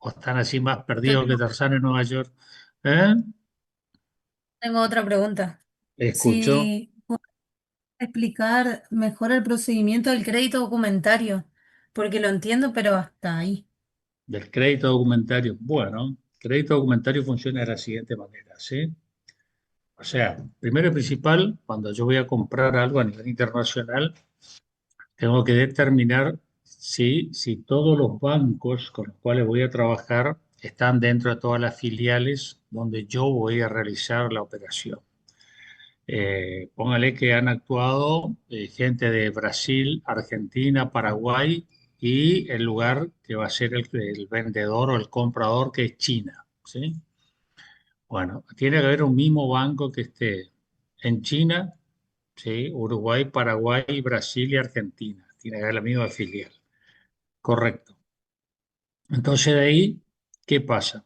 ¿O están así más Yo perdidos que tengo, Tarzán en Nueva York? ¿Eh? tengo otra pregunta. Escucho Si puedes explicar mejor el procedimiento del crédito documentario, porque lo entiendo, pero hasta ahí. del crédito documentario. Bueno, el crédito documentario funciona de la siguiente manera, ¿sí? O sea, primero y principal, cuando yo voy a comprar algo a nivel internacional, tengo que determinar si todos los bancos con los cuales voy a trabajar están dentro de todas las filiales donde yo voy a realizar la operación. Póngale que han actuado gente de Brasil, Argentina, Paraguay y el lugar que va a ser el vendedor o el comprador que es China, ¿sí? Bueno, tiene que haber un mismo banco que esté en China, ¿sí? Uruguay, Paraguay, Brasil y Argentina. Tiene que haber la misma filial. Correcto. Entonces de ahí, ¿qué pasa?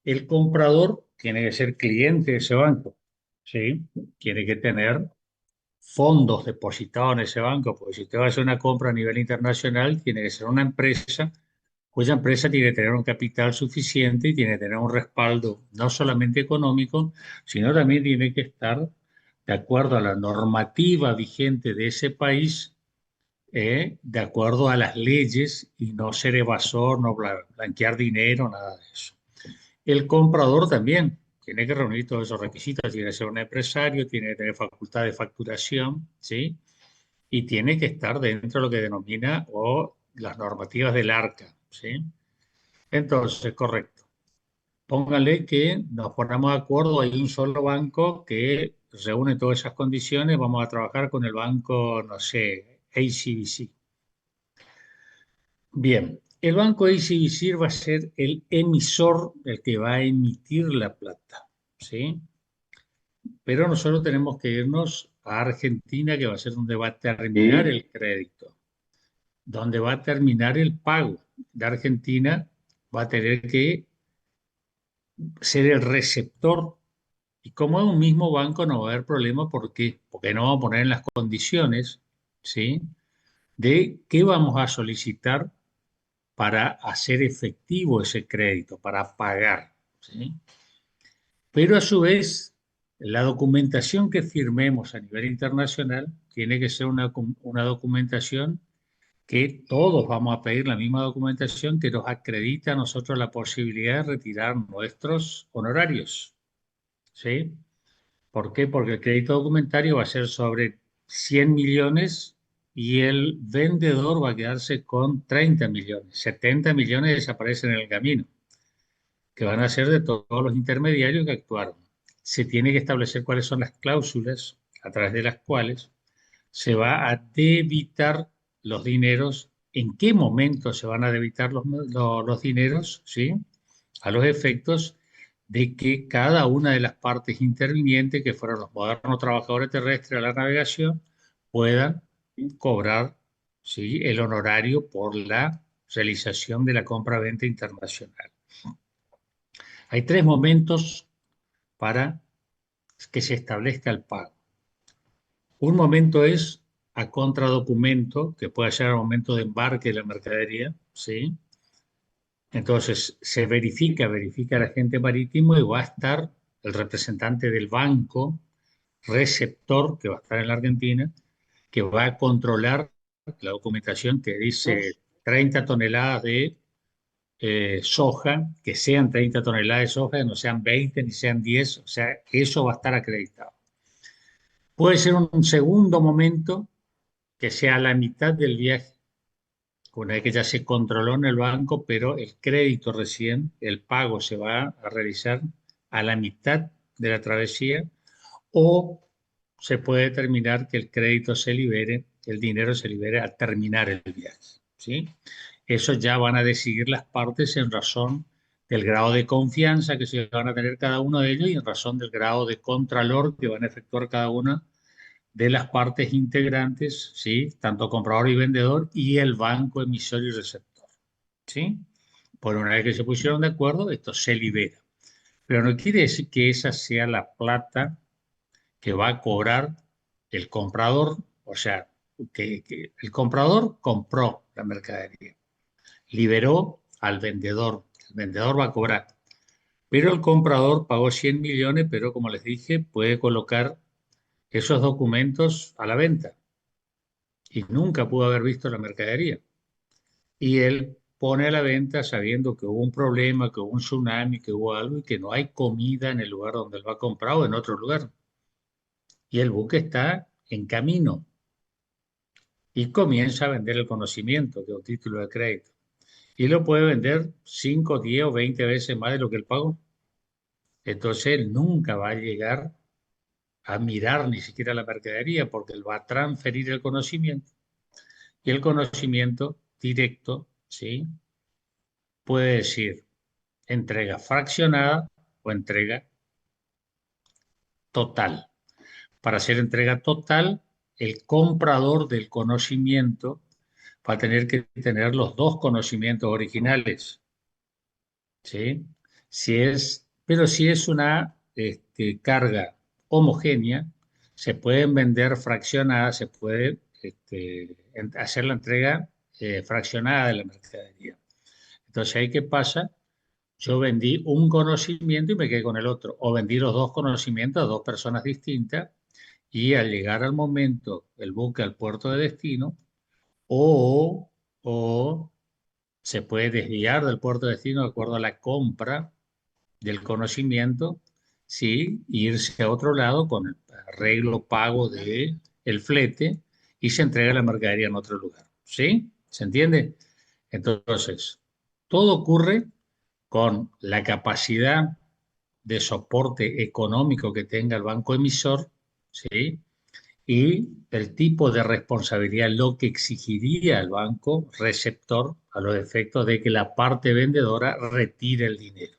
El comprador tiene que ser cliente de ese banco, ¿sí? Tiene que tener fondos depositados en ese banco, porque si usted va a hacer una compra a nivel internacional, tiene que ser una empresa cuya empresa tiene que tener un capital suficiente y tiene que tener un respaldo no solamente económico, sino también tiene que estar de acuerdo a la normativa vigente de ese país, de acuerdo a las leyes y no ser evasor, no blanquear dinero, nada de eso. El comprador también tiene que reunir todos esos requisitos, tiene que ser un empresario, tiene que tener facultad de facturación, ¿sí? Y tiene que estar dentro de lo que denomina o las normativas del ARCA, ¿sí? Entonces, correcto. Póngale que nos ponamos de acuerdo, hay un solo banco que reúne todas esas condiciones, vamos a trabajar con el banco, no sé, ACBC. Bien, el banco ACBC va a ser el emisor, el que va a emitir la plata, ¿sí? Pero nosotros tenemos que irnos a Argentina, que va a ser donde va a terminar Sí, el crédito, donde va a terminar el pago. De Argentina va a tener que ser el receptor. Y como es un mismo banco, no va a haber problema. ¿Por qué? Porque no vamos a poner en las condiciones, ¿sí? De qué vamos a solicitar para hacer efectivo ese crédito, para pagar, ¿sí? Pero a su vez, la documentación que firmemos a nivel internacional tiene que ser una documentación que todos vamos a pedir la misma documentación que nos acredita a nosotros la posibilidad de retirar nuestros honorarios, ¿sí? ¿Por qué? Porque el crédito documentario va a ser sobre 100 millones y el vendedor va a quedarse con 30 millones. 70 millones desaparecen en el camino, que van a ser de todos los intermediarios que actuaron. Se tiene que establecer cuáles son las cláusulas a través de las cuales se va a debitar los dineros, en qué momento se van a debitar los dineros, ¿sí? A los efectos de que cada una de las partes intervinientes, que fueron los modernos trabajadores terrestres de la navegación, puedan cobrar, ¿sí? El honorario por la realización de la compra-venta internacional. Hay tres momentos para que se establezca el pago. Un momento es a contradocumento, que puede ser al momento de embarque de la mercadería, ¿sí? Entonces se verifica el agente marítimo y va a estar el representante del banco receptor, que va a estar en la Argentina, que va a controlar la documentación que dice 30 toneladas de soja, que sean 30 toneladas de soja, que no sean 20 ni sean 10, o sea, eso va a estar acreditado. Puede ser un segundo momento que sea la mitad del viaje, una vez que ya se controló en el banco, pero el crédito recién, el pago se va a realizar a la mitad de la travesía, o se puede determinar que el crédito se libere, el dinero se libere al terminar el viaje, ¿sí? Eso ya van a decidir las partes en razón del grado de confianza que se van a tener cada uno de ellos y en razón del grado de contralor que van a efectuar cada una de las partes integrantes, ¿sí? Tanto comprador y vendedor y el banco emisor y receptor, ¿sí? Por una vez que se pusieron de acuerdo, esto se libera. Pero no quiere decir que esa sea la plata que va a cobrar el comprador, o sea, que el comprador compró la mercadería, liberó al vendedor, El vendedor va a cobrar. Pero el comprador pagó 100 millones, pero como les dije, puede colocar esos documentos a la venta y nunca pudo haber visto la mercadería. Y él pone a la venta sabiendo que hubo un problema, que hubo un tsunami, que hubo algo y que no hay comida en el lugar donde él va a comprar o en otro lugar. Y el buque está en camino y comienza a vender el conocimiento, que es un título de crédito. Y lo puede vender 5, 10 o 20 veces más de lo que él pagó. Entonces él nunca va a llegar a mirar ni siquiera la mercadería porque él va a transferir el conocimiento. Y el conocimiento directo, ¿sí? Puede decir entrega fraccionada o entrega total. Para hacer entrega total, el comprador del conocimiento va a tener que tener los dos conocimientos originales, ¿sí? Pero si es una carga homogénea, se pueden vender fraccionadas, se puede hacer la entrega fraccionada de la mercadería. Entonces, ¿ahí qué pasa? Yo vendí un conocimiento y me quedé con el otro, o vendí los dos conocimientos a dos personas distintas y al llegar al momento el buque al puerto de destino, o, o se puede desviar del puerto de destino de acuerdo a la compra del conocimiento, sí, e irse a otro lado con el arreglo pago de el flete y se entrega la mercadería en otro lugar, ¿sí? ¿Se entiende? Entonces, todo ocurre con la capacidad de soporte económico que tenga el banco emisor, ¿sí? Y el tipo de responsabilidad, lo que exigiría el banco receptor a los efectos de que la parte vendedora retire el dinero.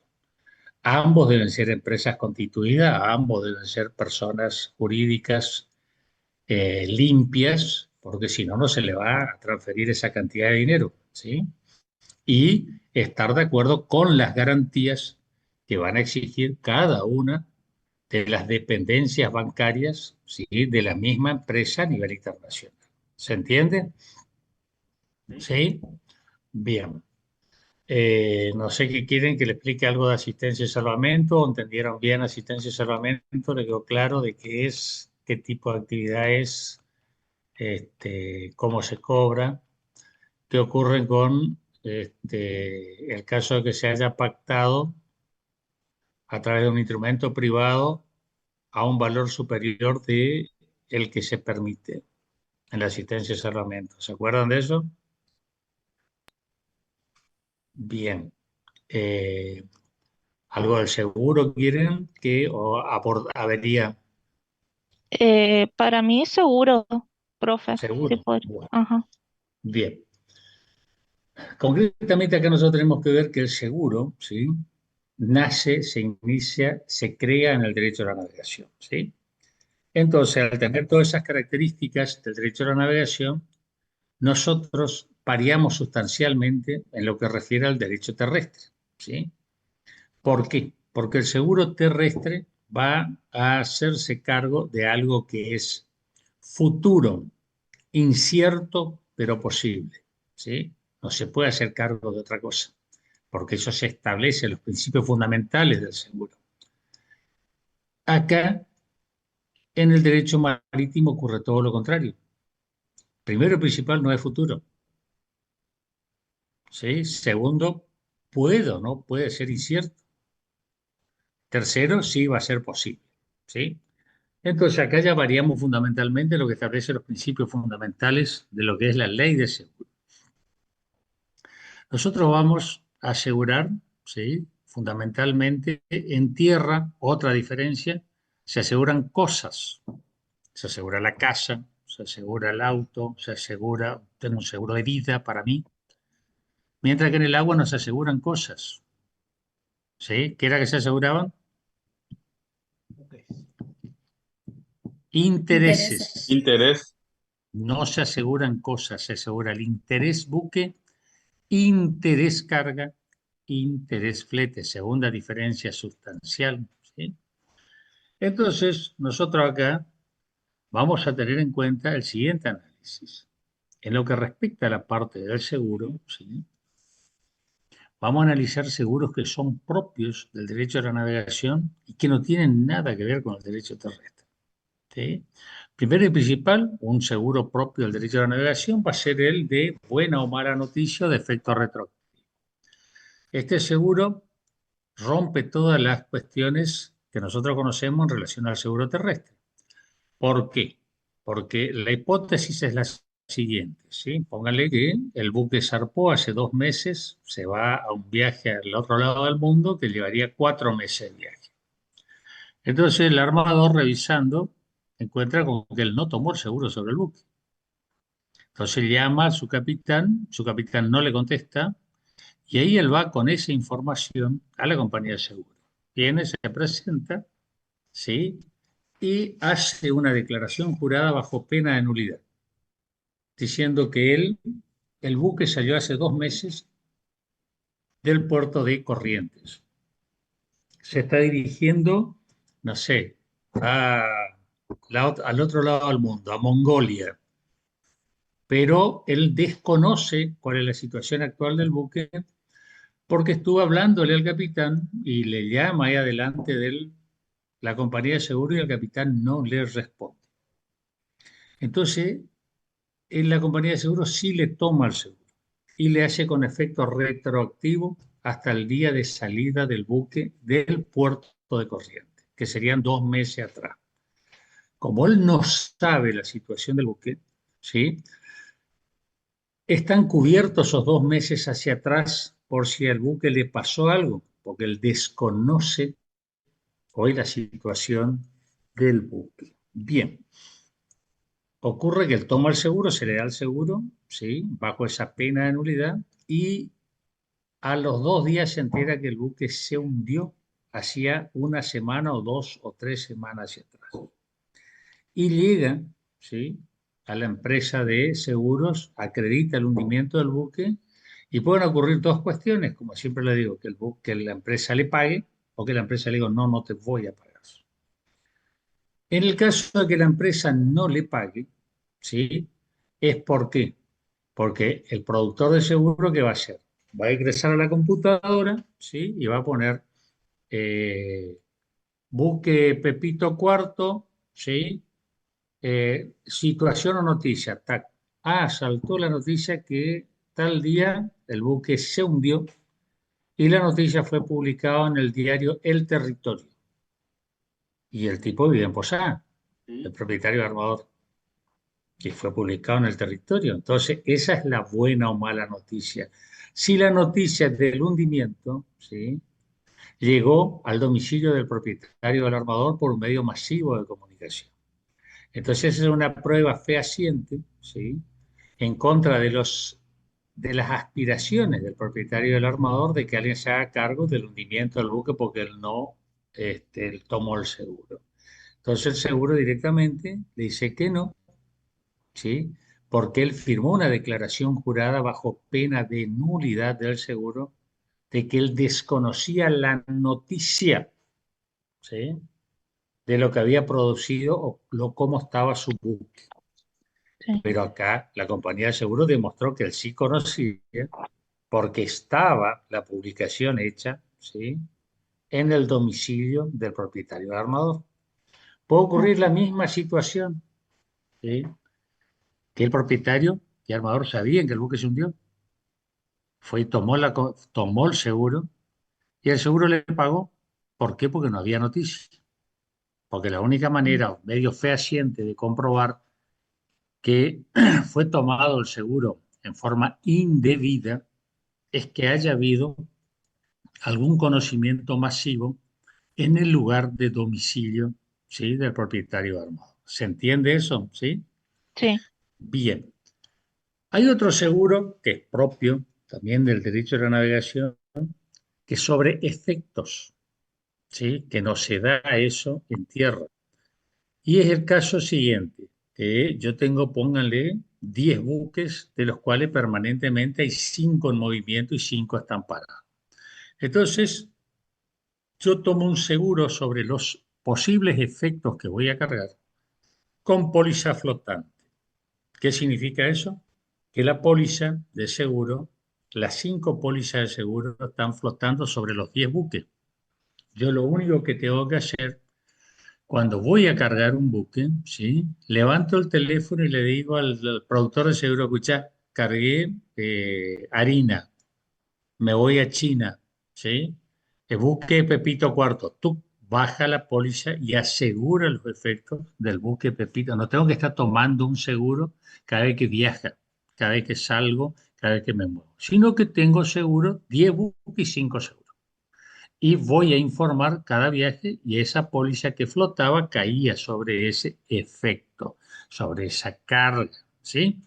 Ambos deben ser empresas constituidas, ambos deben ser personas jurídicas limpias, porque si no, no se le va a transferir esa cantidad de dinero, ¿sí? Y estar de acuerdo con las garantías que van a exigir cada una de las dependencias bancarias, ¿sí? De la misma empresa a nivel internacional. ¿Se entiende? ¿Sí? Bien. No sé qué quieren que le explique algo de asistencia y salvamento, o entendieron bien asistencia y salvamento, le quedó claro de qué es, qué tipo de actividad es, cómo se cobra, qué ocurre con el caso de que se haya pactado a través de un instrumento privado a un valor superior de el que se permite en la asistencia y salvamento. ¿Se acuerdan de eso? Bien. Eh, ¿Algo del seguro quieren que o avería Para mí seguro, profe, sí seguro? por. Bueno, Ajá. bien. Concretamente acá nosotros tenemos que ver que el seguro, ¿sí? Nace, se inicia, se crea en el derecho a la navegación, ¿sí? Entonces, al tener todas esas características del derecho a la navegación, nosotros variamos sustancialmente en lo que refiere al derecho terrestre, ¿sí? ¿Por qué? Porque el seguro terrestre va a hacerse cargo de algo que es futuro, incierto, pero posible, ¿sí? No se puede hacer cargo de otra cosa, porque eso se establece en los principios fundamentales del seguro. Acá, en el derecho marítimo ocurre todo lo contrario. Primero y principal, no es futuro, ¿sí? Segundo, puedo, ¿no? Puede ser incierto. Tercero, sí va a ser posible, ¿sí? Entonces, acá ya variamos fundamentalmente lo que establece los principios fundamentales de lo que es la ley de seguro. Nosotros vamos a asegurar, ¿sí? Fundamentalmente en tierra, otra diferencia, se aseguran cosas. Se asegura la casa, se asegura el auto, se asegura, tengo un seguro de vida para mí, mientras que en el agua no se aseguran cosas, ¿sí? ¿Qué era que se aseguraban? Intereses. Intereses. Interés. No se aseguran cosas, se asegura el interés buque, interés carga, interés flete, segunda diferencia sustancial, ¿sí? Entonces, nosotros acá vamos a tener en cuenta el siguiente análisis. En lo que respecta a la parte del seguro, ¿sí? vamos a analizar seguros que son propios del derecho a la navegación y que no tienen nada que ver con el derecho terrestre. ¿Sí? Primero y principal, un seguro propio del derecho a la navegación va a ser el de buena o mala noticia o de efecto retroactivo. Este seguro rompe todas las cuestiones que nosotros conocemos en relación al seguro terrestre. ¿Por qué? Porque la hipótesis es la siguiente, ¿sí? Póngale que el buque zarpó hace 2 meses, se va a un viaje al otro lado del mundo que llevaría 4 meses de viaje. Entonces el armador, revisando, encuentra como que él no tomó el seguro sobre el buque. Entonces llama a su capitán no le contesta, y ahí él va con esa información a la compañía de seguro. Viene, se presenta, ¿sí? Y hace una declaración jurada bajo pena de nulidad, diciendo que el buque salió hace 2 meses del puerto de Corrientes. Se está dirigiendo, no sé, al otro lado del mundo, a Mongolia, pero él desconoce cuál es la situación actual del buque porque estuvo hablándole al capitán y le llama ahí adelante de la compañía de seguro y el capitán no le responde. Entonces, en la compañía de seguro sí le toma el seguro y le hace con efecto retroactivo hasta el día de salida del buque del puerto de Corrientes, que serían 2 meses atrás. Como él no sabe la situación del buque, ¿sí? Están cubiertos esos 2 meses hacia atrás por si al buque le pasó algo, porque él desconoce hoy la situación del buque. Bien, ocurre que él toma el seguro, se le da el seguro, ¿sí? Bajo esa pena de nulidad, y a los 2 días se entera que el buque se hundió hacía una semana o 2 o 3 semanas hacia atrás. Y llega, ¿sí? A la empresa de seguros, acredita el hundimiento del buque y pueden ocurrir dos cuestiones, como siempre le digo, que la empresa le pague o que la empresa le diga, no, no te voy a pagar. En el caso de que la empresa no le pague, ¿sí? ¿Es por qué? Porque el productor de seguro, ¿qué va a hacer? Va a ingresar a la computadora, ¿sí? Y va a poner eh, buque Pepito Cuarto, ¿sí? Situación o noticia. Tac. Ah, saltó la noticia que tal día el buque se hundió y la noticia fue publicada en el diario El Territorio. Y el tipo vive en Posada, el propietario de Armador, que fue publicado en El Territorio. Entonces, esa es la buena o mala noticia. Si la noticia del hundimiento, ¿sí? Llegó al domicilio del propietario del armador por un medio masivo de comunicación. Entonces, esa es una prueba fehaciente, ¿sí? En contra de las aspiraciones del propietario del armador de que alguien se haga cargo del hundimiento del buque porque él no él tomó el seguro. Entonces, el seguro directamente le dice que no, ¿sí? Porque él firmó una declaración jurada bajo pena de nulidad del seguro de que él desconocía la noticia, ¿sí? De lo que había producido o cómo estaba su buque. Sí. Pero acá la compañía de seguros demostró que él sí conocía porque estaba la publicación hecha, ¿sí? En el domicilio del propietario del armador. Puede ocurrir la misma situación, ¿sí? Que el propietario y armador sabían que el buque se hundió, fue y tomó el seguro y el seguro le pagó. ¿Por qué? Porque no había noticia. Porque la única manera, medio fehaciente, de comprobar que fue tomado el seguro en forma indebida es que haya habido algún conocimiento masivo en el lugar de domicilio, ¿sí? Del propietario armado. ¿Se entiende eso? ¿Sí? Sí. Bien. Hay otro seguro que es propio también del derecho de la navegación, que es sobre efectos, ¿sí? Que no se da eso en tierra. Y es el caso siguiente, que yo tengo, pónganle, 10 buques, de los cuales permanentemente hay 5 en movimiento y 5 están parados. Entonces, yo tomo un seguro sobre los posibles efectos que voy a cargar con póliza flotante. ¿Qué significa eso? Que la póliza de seguro las 5 pólizas de seguro están flotando sobre los 10 buques. Yo lo único que tengo que hacer cuando voy a cargar un buque, ¿sí? Levanto el teléfono y le digo al productor de seguro, escucha, cargué harina, me voy a China, ¿sí? El buque Pepito Cuarto, tú baja la póliza y asegura los efectos del buque Pepito. No tengo que estar tomando un seguro cada vez que viaja, cada vez que salgo, cada vez que me muevo, sino que tengo seguro 10 buques y 5 seguros. Y voy a informar cada viaje y esa póliza que flotaba caía sobre ese efecto, sobre esa carga, ¿sí?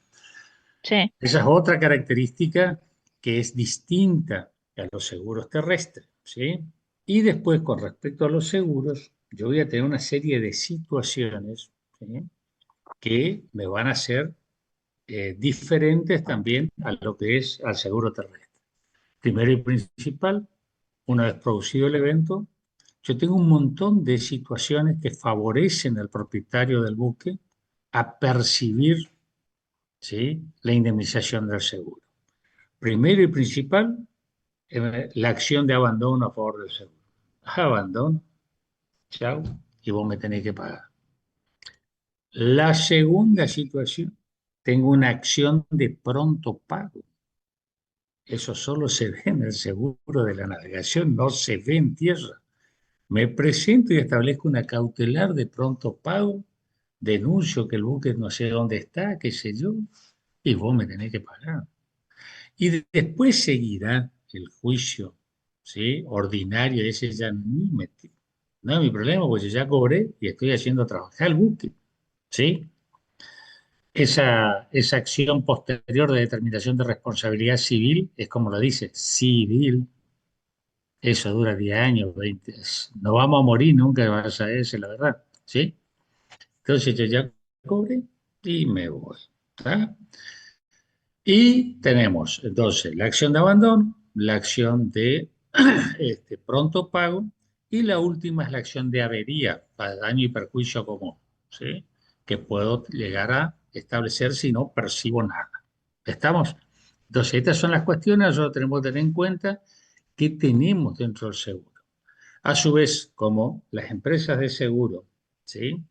Sí, Esa es otra característica que es distinta a los seguros terrestres, ¿sí? Y después, con respecto a los seguros, yo voy a tener una serie de situaciones, ¿sí? Que me van a ser diferentes también a lo que es al seguro terrestre. Primero y principal, una vez producido el evento, yo tengo un montón de situaciones que favorecen al propietario del buque a percibir, ¿sí? La indemnización del seguro. Primero y principal, la acción de abandono a favor del seguro. Abandono, chao, y vos me tenés que pagar. La segunda situación, tengo una acción de pronto pago. Eso solo se ve en el seguro de la navegación, no se ve en tierra. Me presento y establezco una cautelar de pronto pago, denuncio que el buque no sé dónde está, qué sé yo, y vos me tenés que pagar. Y después seguirá el juicio, ¿sí? Ordinario, ese ya ni me... No es mi problema, porque yo ya cobré y estoy haciendo trabajar el buque, ¿sí? Esa acción posterior de determinación de responsabilidad civil es como lo dice, civil. Eso dura 10 años, 20. No vamos a morir nunca, vas a ese, la verdad, ¿sí? Entonces yo ya cobré y me voy, ¿tá? Y tenemos entonces la acción de abandono, la acción de pronto pago y la última es la acción de avería para daño y perjuicio común, ¿sí? Que puedo llegar a establecer si no percibo nada. ¿Estamos? Entonces, estas son las cuestiones, nosotros tenemos que tener en cuenta que tenemos dentro del seguro. A su vez, como las empresas de seguro, ¿sí?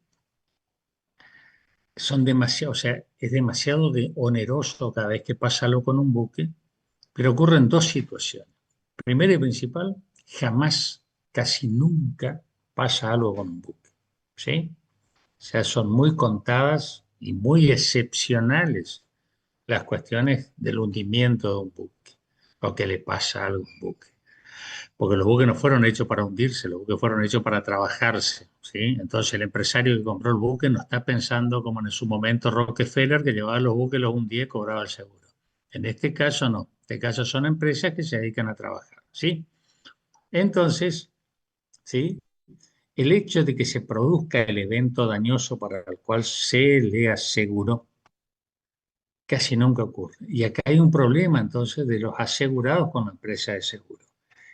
Son demasiado, o sea, es demasiado oneroso cada vez que pasa algo con un buque, pero ocurren dos situaciones. Primera y principal, jamás, casi nunca pasa algo con un buque, ¿sí? O sea, son muy contadas y muy excepcionales las cuestiones del hundimiento de un buque o que le pasa algo a un buque. Porque los buques no fueron hechos para hundirse, los buques fueron hechos para trabajarse, ¿sí? Entonces el empresario que compró el buque no está pensando como en su momento Rockefeller, que llevaba los buques, los hundía y cobraba el seguro. En este caso no, en este caso son empresas que se dedican a trabajar, ¿sí? Entonces, ¿sí? El hecho de que se produzca el evento dañoso para el cual se le aseguró casi nunca ocurre. Y acá hay un problema entonces de los asegurados con la empresa de seguro,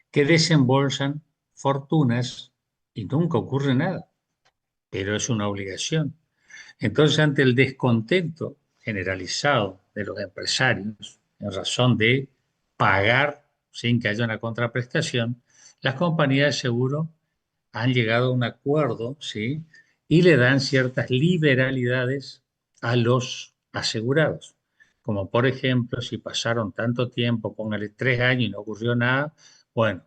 que desembolsan fortunas y nunca ocurre nada, pero es una obligación. Entonces, ante el descontento generalizado de los empresarios en razón de pagar sin que haya una contraprestación, las compañías de seguro han llegado a un acuerdo, ¿sí? Y le dan ciertas liberalidades a los asegurados. Como por ejemplo, si pasaron tanto tiempo, póngale 3 años y no ocurrió nada, bueno,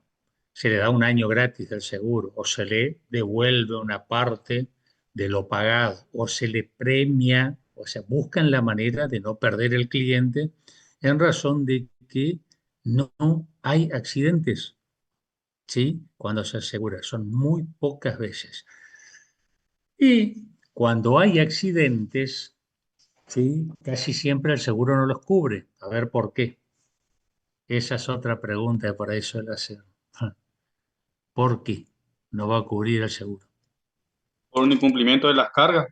se le da un año gratis del seguro o se le devuelve una parte de lo pagado o se le premia, o sea, buscan la manera de no perder el cliente en razón de que no hay accidentes, ¿sí? Cuando se asegura, son muy pocas veces. Y cuando hay accidentes, ¿sí? Casi siempre el seguro no los cubre. A ver por qué. Esa es otra pregunta que por ahí suele hacer. ¿Por qué no va a cubrir el seguro? por un incumplimiento de las cargas.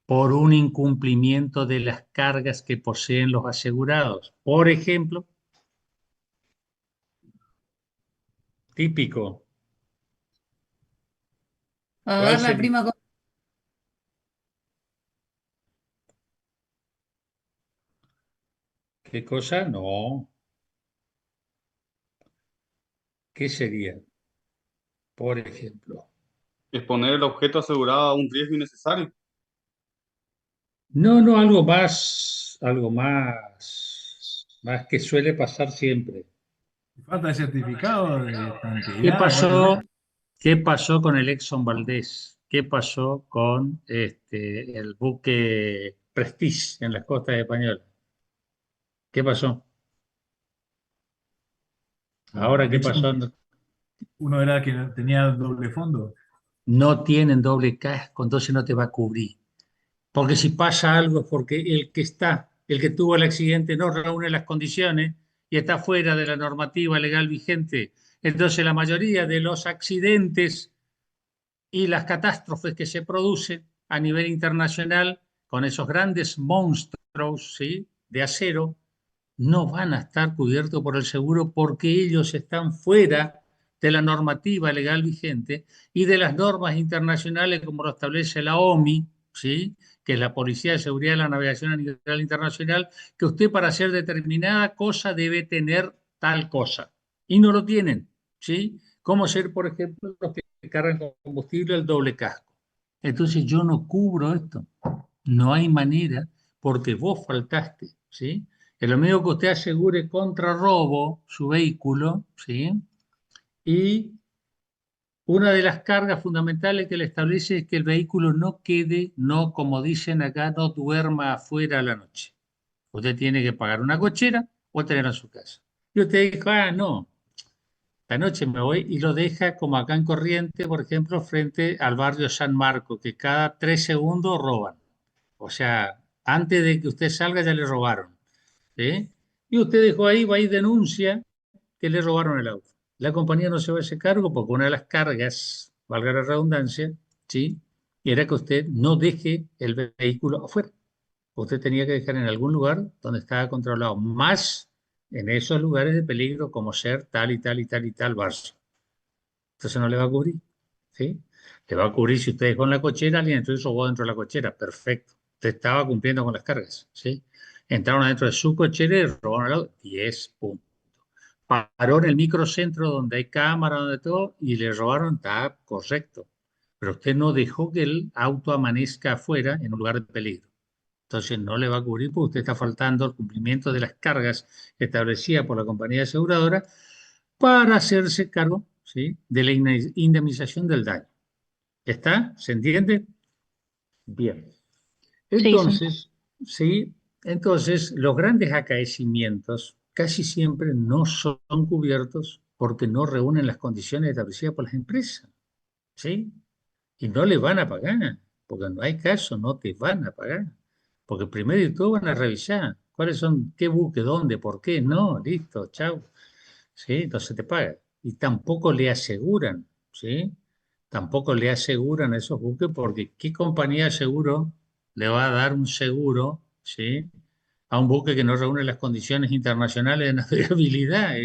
Por un incumplimiento de las cargas que poseen los asegurados. Por ejemplo, típico, ¿cuál Pagar la sería? prima. ¿Qué cosa? No. ¿Qué sería? Por ejemplo. Exponer el objeto asegurado a un riesgo innecesario. No, no, algo más que suele pasar siempre. Falta de certificado de ¿Qué estabilidad, puede pasó? ser. ¿Qué pasó con el Exxon Valdez? ¿Qué pasó con el buque Prestige en las costas españolas? ¿Qué pasó? Con Ahora, el ¿qué pasó? Exxon, uno era que tenía doble fondo. No tienen doble casco, entonces no te va a cubrir. Porque si pasa algo es porque el que tuvo el accidente no reúne las condiciones y está fuera de la normativa legal vigente. Entonces la mayoría de los accidentes y las catástrofes que se producen a nivel internacional con esos grandes monstruos, ¿sí?, de acero, no van a estar cubiertos por el seguro porque ellos están fuera de la normativa legal vigente y de las normas internacionales como lo establece la OMI, ¿sí?, que es la Policía de Seguridad de la Navegación a nivel internacional, que usted para hacer determinada cosa debe tener tal cosa. Y no lo tienen, ¿sí? Como ser, por ejemplo, los que cargan con combustible el doble casco. Entonces yo no cubro esto. No hay manera porque vos faltaste, ¿sí? Es lo mismo que usted asegure contra robo su vehículo, ¿sí? Y una de las cargas fundamentales que le establece es que el vehículo no quede, no, como dicen acá, no duerma afuera a la noche. Usted tiene que pagar una cochera o tenerla en su casa. Y usted dijo, ah, no, la noche me voy y lo deja como acá en Corriente, por ejemplo, frente al barrio San Marco, que cada 3 segundos roban. O sea, antes de que usted salga ya le robaron. ¿Sí? Y usted dejó ahí, va y denuncia que le robaron el auto. La compañía no se va a hacer cargo porque una de las cargas, valga la redundancia, ¿sí?, era que usted no deje el vehículo afuera. Usted tenía que dejar en algún lugar donde estaba controlado, más en esos lugares de peligro como ser tal y tal y tal y tal barrio. Entonces no le va a cubrir, ¿sí? Le va a cubrir si usted dejó en la cochera, alguien entonces robó dentro de la cochera, perfecto. Usted estaba cumpliendo con las cargas, ¿sí? Entraron adentro de su cochera y robaron el auto, 10 puntos. Paró en el microcentro donde hay cámara, donde todo, y le robaron, está correcto. Pero usted no dejó que el auto amanezca afuera en un lugar de peligro. Entonces no le va a cubrir porque usted está faltando el cumplimiento de las cargas establecidas por la compañía aseguradora para hacerse cargo, ¿sí?, de la indemnización del daño. ¿Está? ¿Se entiende? Bien. Sí, se entiende. Entonces, sí, entonces los grandes acaecimientos casi siempre no son cubiertos porque no reúnen las condiciones establecidas por las empresas, ¿sí? Y no le van a pagar, porque no hay caso, no te van a pagar. Porque primero y todo van a revisar cuáles son, qué buque, dónde, por qué, no, listo, chao. ¿Sí? Entonces te pagan. Y tampoco le aseguran, ¿sí? Tampoco le aseguran a esos buques porque ¿qué compañía de seguro le va a dar un seguro, ¿sí?, a un buque que no reúne las condiciones internacionales de navegabilidad?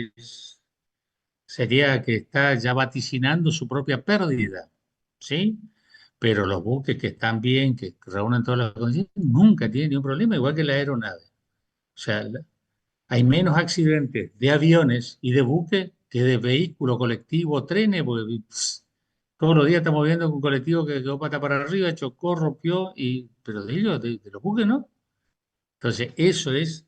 Sería que está ya vaticinando su propia pérdida, ¿sí? Pero los buques que están bien, que reúnen todas las condiciones, nunca tienen ningún problema, igual que la aeronave. O sea, hay menos accidentes de aviones y de buques que de vehículos colectivos, trenes, porque todos los días estamos viendo que un colectivo que quedó pata para arriba, chocó, rompió, pero de ellos, de los buques, no. Entonces, eso es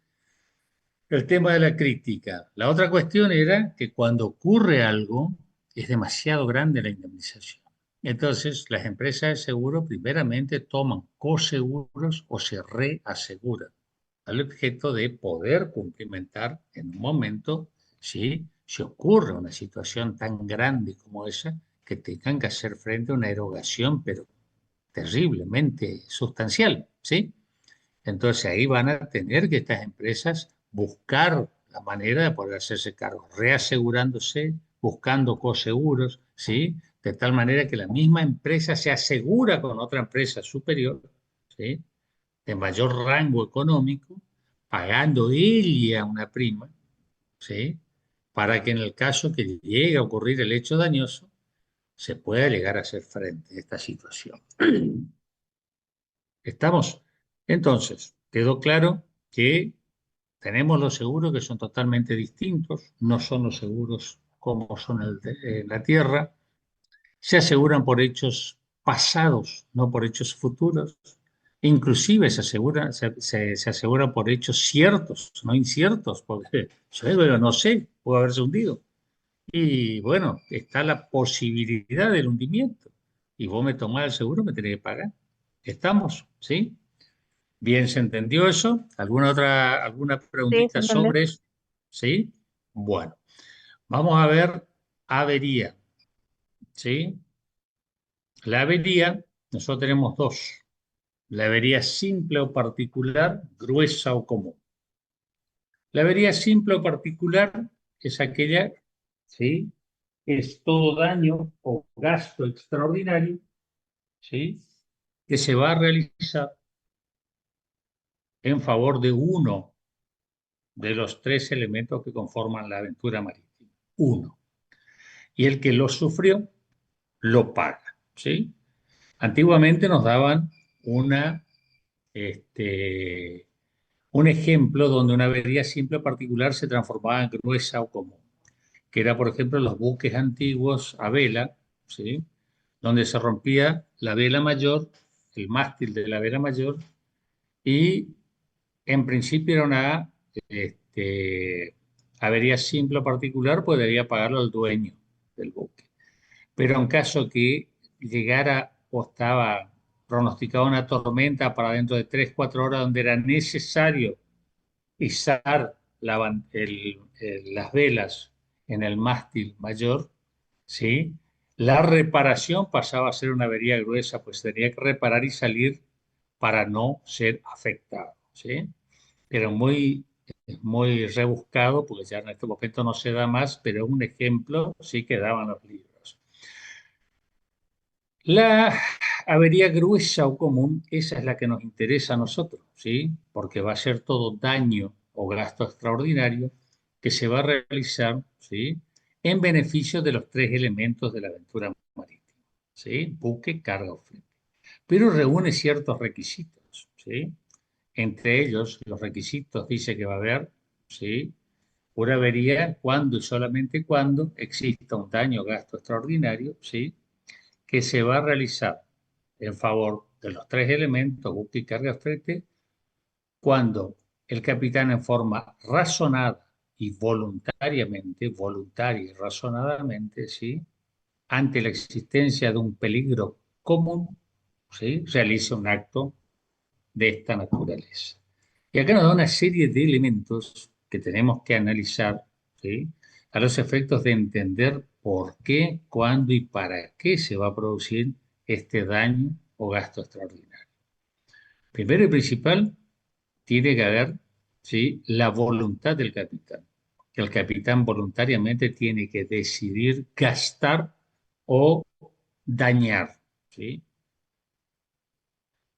el tema de la crítica. La otra cuestión era que cuando ocurre algo, es demasiado grande la indemnización. Entonces, las empresas de seguro primeramente toman coseguros o se reaseguran al objeto de poder cumplimentar en un momento, ¿sí?, si ocurre una situación tan grande como esa, que tengan que hacer frente a una erogación, pero terriblemente sustancial, ¿sí? Entonces ahí van a tener que estas empresas buscar la manera de poder hacerse cargo, reasegurándose, buscando coseguros, ¿sí? De tal manera que la misma empresa se asegura con otra empresa superior, ¿sí?, de mayor rango económico, pagando ella una prima, ¿sí?, para que en el caso que llegue a ocurrir el hecho dañoso, se pueda llegar a hacer frente a esta situación. ¿Estamos? Entonces, quedó claro que tenemos los seguros que son totalmente distintos, no son los seguros como son la tierra, se aseguran por hechos pasados, no por hechos futuros. Inclusive se asegura por hechos ciertos, no inciertos, porque yo no sé, puede haberse hundido. Y bueno, está la posibilidad del hundimiento. Y vos me tomás el seguro, me tenés que pagar. ¿Estamos? ¿Sí? Bien, ¿se entendió eso? ¿Alguna Sí, se preguntita entiende. sobre eso? ¿Sí? Bueno, vamos a ver avería. ¿Sí? La avería, nosotros tenemos dos. La avería simple o particular, gruesa o común. La avería simple o particular es aquella, ¿sí? Es todo daño o gasto extraordinario, ¿sí? Que se va a realizar en favor de uno de los tres elementos que conforman la aventura marítima. Uno. Y el que lo sufrió, lo paga, ¿sí? Antiguamente nos daban este, un ejemplo donde una avería simple o particular se transformaba en gruesa o común, que era, por ejemplo, los buques antiguos a vela, ¿sí? Donde se rompía la vela mayor, el mástil de la vela mayor, y en principio era una avería simple o particular, pues debía pagarlo el dueño del buque. Pero en caso que llegara o estaba pronosticada una tormenta para dentro de 3, 4 horas donde era necesario izar las velas en el mástil mayor, ¿sí? La reparación pasaba a ser una avería gruesa, pues tenía que reparar y salir para no ser afectado, ¿sí? Pero muy rebuscado, porque ya en este momento no se da más, pero un ejemplo sí que daban los libros. La avería gruesa o común, esa es la que nos interesa a nosotros, ¿sí? Porque va a ser todo daño o gasto extraordinario que se va a realizar, ¿sí? En beneficio de los tres elementos de la aventura marítima, ¿sí? Buque, carga o flete. Pero reúne ciertos requisitos, ¿sí? Entre ellos, los requisitos dice que va a haber, ¿sí? Una avería cuando y solamente cuando exista un daño o gasto extraordinario, ¿sí? Que se va a realizar en favor de los tres elementos, buque y carga flete, cuando el capitán en forma razonada y voluntariamente, voluntaria y razonadamente, ¿sí? Ante la existencia de un peligro común, ¿sí? Realiza un acto de esta naturaleza. Y acá nos da una serie de elementos que tenemos que analizar, ¿sí? A los efectos de entender por qué, cuándo y para qué se va a producir este daño o gasto extraordinario. Primero y principal, tiene que haber, ¿sí? La voluntad del capitán. Que el capitán voluntariamente tiene que decidir gastar o dañar, ¿sí?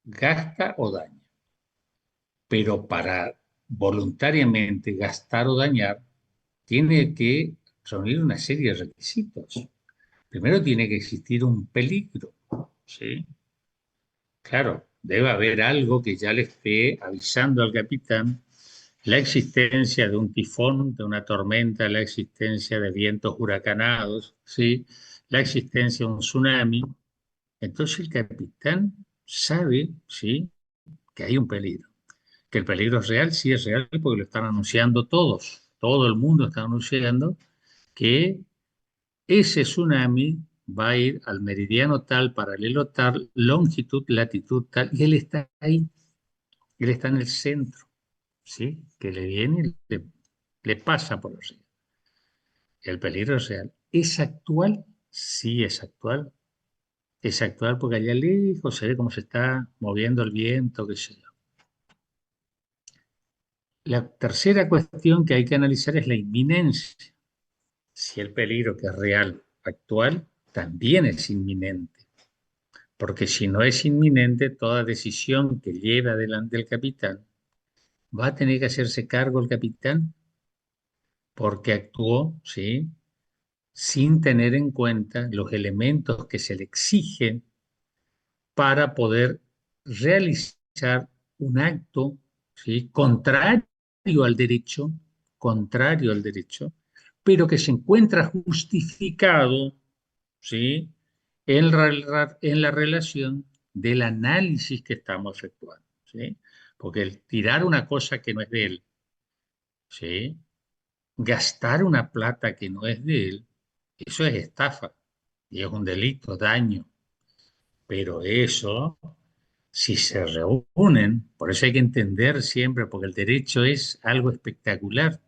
Gasta o daña. Pero para voluntariamente gastar o dañar, tiene que reunir una serie de requisitos. Primero tiene que existir un peligro, ¿sí? Claro, debe haber algo que ya le esté avisando al capitán la existencia de un tifón, de una tormenta, la existencia de vientos huracanados, ¿sí? La existencia de un tsunami. Entonces el capitán sabe, ¿sí? Que hay un peligro. Que el peligro es real, sí es real, porque lo están anunciando todos. Todo el mundo está anunciando que ese tsunami va a ir al meridiano tal, paralelo tal, longitud, latitud tal, y él está ahí, él está en el centro, ¿sí? Que le viene y le pasa por arriba. El peligro es real. ¿Es actual? Sí, es actual. Es actual porque allá lejos se ve cómo se está moviendo el viento, qué sé yo. La tercera cuestión que hay que analizar es la inminencia. Si el peligro que es real, actual, también es inminente. Porque si no es inminente, toda decisión que lleve adelante el capitán, va a tener que hacerse cargo el capitán porque actuó, ¿sí? Sin tener en cuenta los elementos que se le exigen para poder realizar un acto, ¿sí? Contrario al derecho, pero que se encuentra justificado, ¿sí?, en la relación del análisis que estamos efectuando, ¿sí? Porque el tirar una cosa que no es de él, ¿sí?, gastar una plata que no es de él, eso es estafa y es un delito, daño. Pero eso, si se reúnen, por eso hay que entender siempre, porque el derecho es algo espectacular,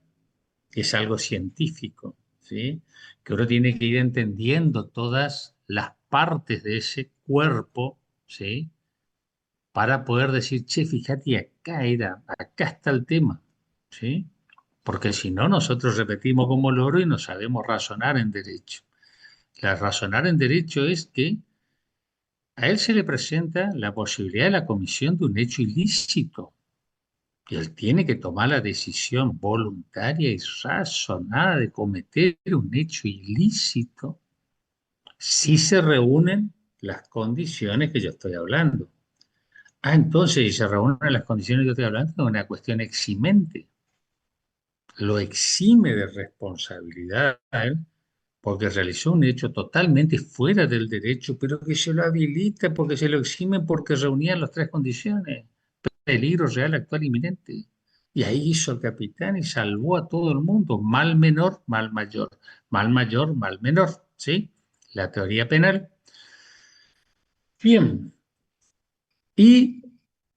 es algo científico, ¿sí? Que uno tiene que ir entendiendo todas las partes de ese cuerpo, ¿sí? Para poder decir, che, fíjate, acá era, acá está el tema, ¿sí? Porque si no, nosotros repetimos como loro y no sabemos razonar en derecho. La razonar en derecho es que a él se le presenta la posibilidad de la comisión de un hecho ilícito y él tiene que tomar la decisión voluntaria y razonada de cometer un hecho ilícito si se reúnen las condiciones que yo estoy hablando. Ah, entonces, si se reúnen las condiciones que yo estoy hablando, es una cuestión eximente. Lo exime de responsabilidad a él porque realizó un hecho totalmente fuera del derecho, pero que se lo habilita porque se lo exime porque reunía las tres condiciones: peligro real, actual, inminente. Y ahí hizo el capitán y salvó a todo el mundo. Mal menor, mal mayor. Mal mayor, mal menor. ¿Sí? La teoría penal. Bien. Y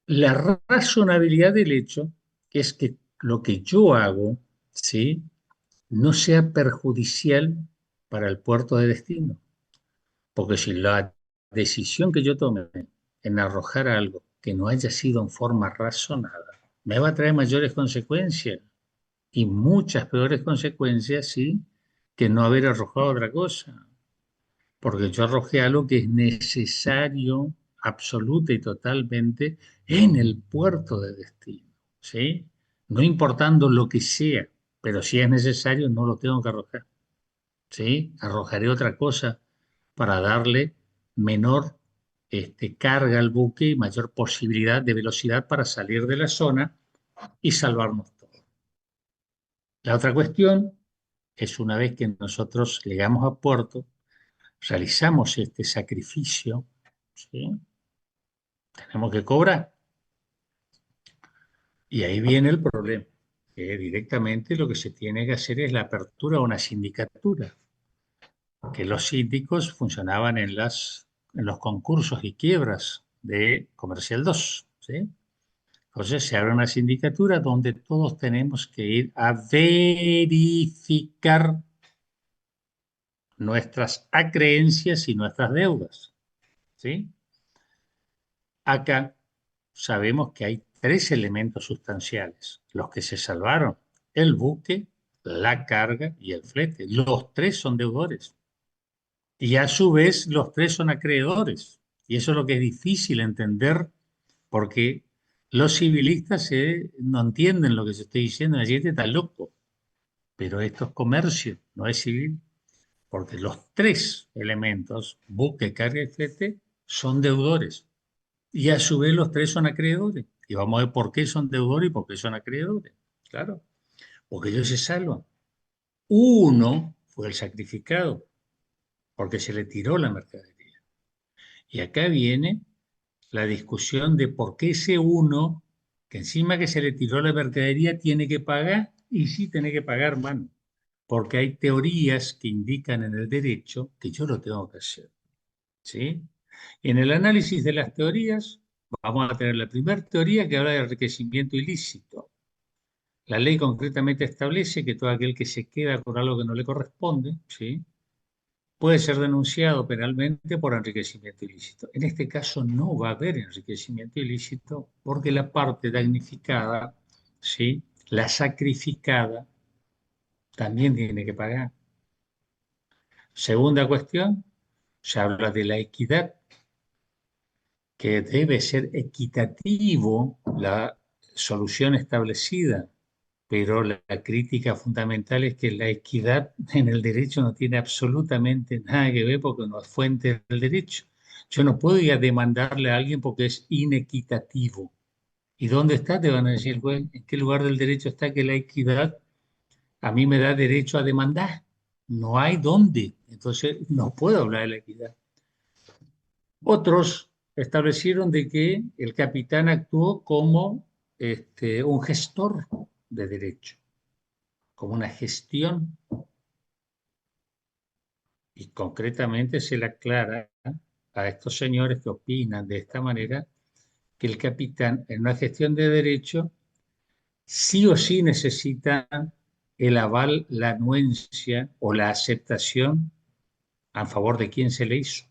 la razonabilidad del hecho es que lo que yo hago, ¿sí?, no sea perjudicial para el puerto de destino. Porque si la decisión que yo tome en arrojar algo que no haya sido en forma razonada, me va a traer mayores consecuencias y muchas peores consecuencias, sí, que no haber arrojado otra cosa. Porque yo arrojé algo que es necesario, absoluta y totalmente, en el puerto de destino, ¿sí? No importando lo que sea, pero si es necesario, no lo tengo que arrojar, ¿sí? Arrojaré otra cosa para darle menor carga al buque y mayor posibilidad de velocidad para salir de la zona y salvarnos todos. La otra cuestión es, una vez que nosotros llegamos a puerto, realizamos este sacrificio, ¿sí?, tenemos que cobrar. Y ahí viene el problema, que directamente lo que se tiene que hacer es la apertura de una sindicatura, que los síndicos funcionaban en los concursos y quiebras de Comercial 2, ¿sí? Entonces se abre una sindicatura donde todos tenemos que ir a verificar nuestras acreencias y nuestras deudas, ¿sí? Acá sabemos que hay tres elementos sustanciales: los que se salvaron, el buque, la carga y el flete. Los tres son deudores. Y a su vez los tres son acreedores. Y eso es lo que es difícil entender, porque los civilistas no entienden lo que se estoy diciendo. La gente está loco. Pero esto es comercio, no es civil. Porque los tres elementos, buque, carga y flete, son deudores. Y a su vez los tres son acreedores. Y vamos a ver por qué son deudores y por qué son acreedores. Claro, porque ellos se salvan. Uno fue el sacrificado, porque se le tiró la mercadería. Y acá viene la discusión de por qué ese uno, que encima que se le tiró la mercadería, tiene que pagar. Y sí tiene que pagar, mano. Porque hay teorías que indican en el derecho que yo lo tengo que hacer, ¿sí? En el análisis de las teorías, vamos a tener la primera teoría, que habla de enriquecimiento ilícito. La ley concretamente establece que todo aquel que se queda con algo que no le corresponde, ¿sí?, puede ser denunciado penalmente por enriquecimiento ilícito. En este caso no va a haber enriquecimiento ilícito porque la parte damnificada, ¿sí?, la sacrificada, también tiene que pagar. Segunda cuestión, se habla de la equidad, que debe ser equitativo la solución establecida, pero la crítica fundamental es que la equidad en el derecho no tiene absolutamente nada que ver porque no es fuente del derecho. Yo no puedo ir a demandarle a alguien porque es inequitativo. ¿Y dónde está? Te van a decir, bueno, ¿en qué lugar del derecho está que la equidad a mí me da derecho a demandar. No hay dónde. Entonces, no puedo hablar de la equidad. Otros establecieron de que el capitán actuó como un gestor de derecho, como una gestión, y concretamente se le aclara a estos señores que opinan de esta manera que el capitán en una gestión de derecho sí o sí necesita el aval, la anuencia o la aceptación a favor de quien se le hizo.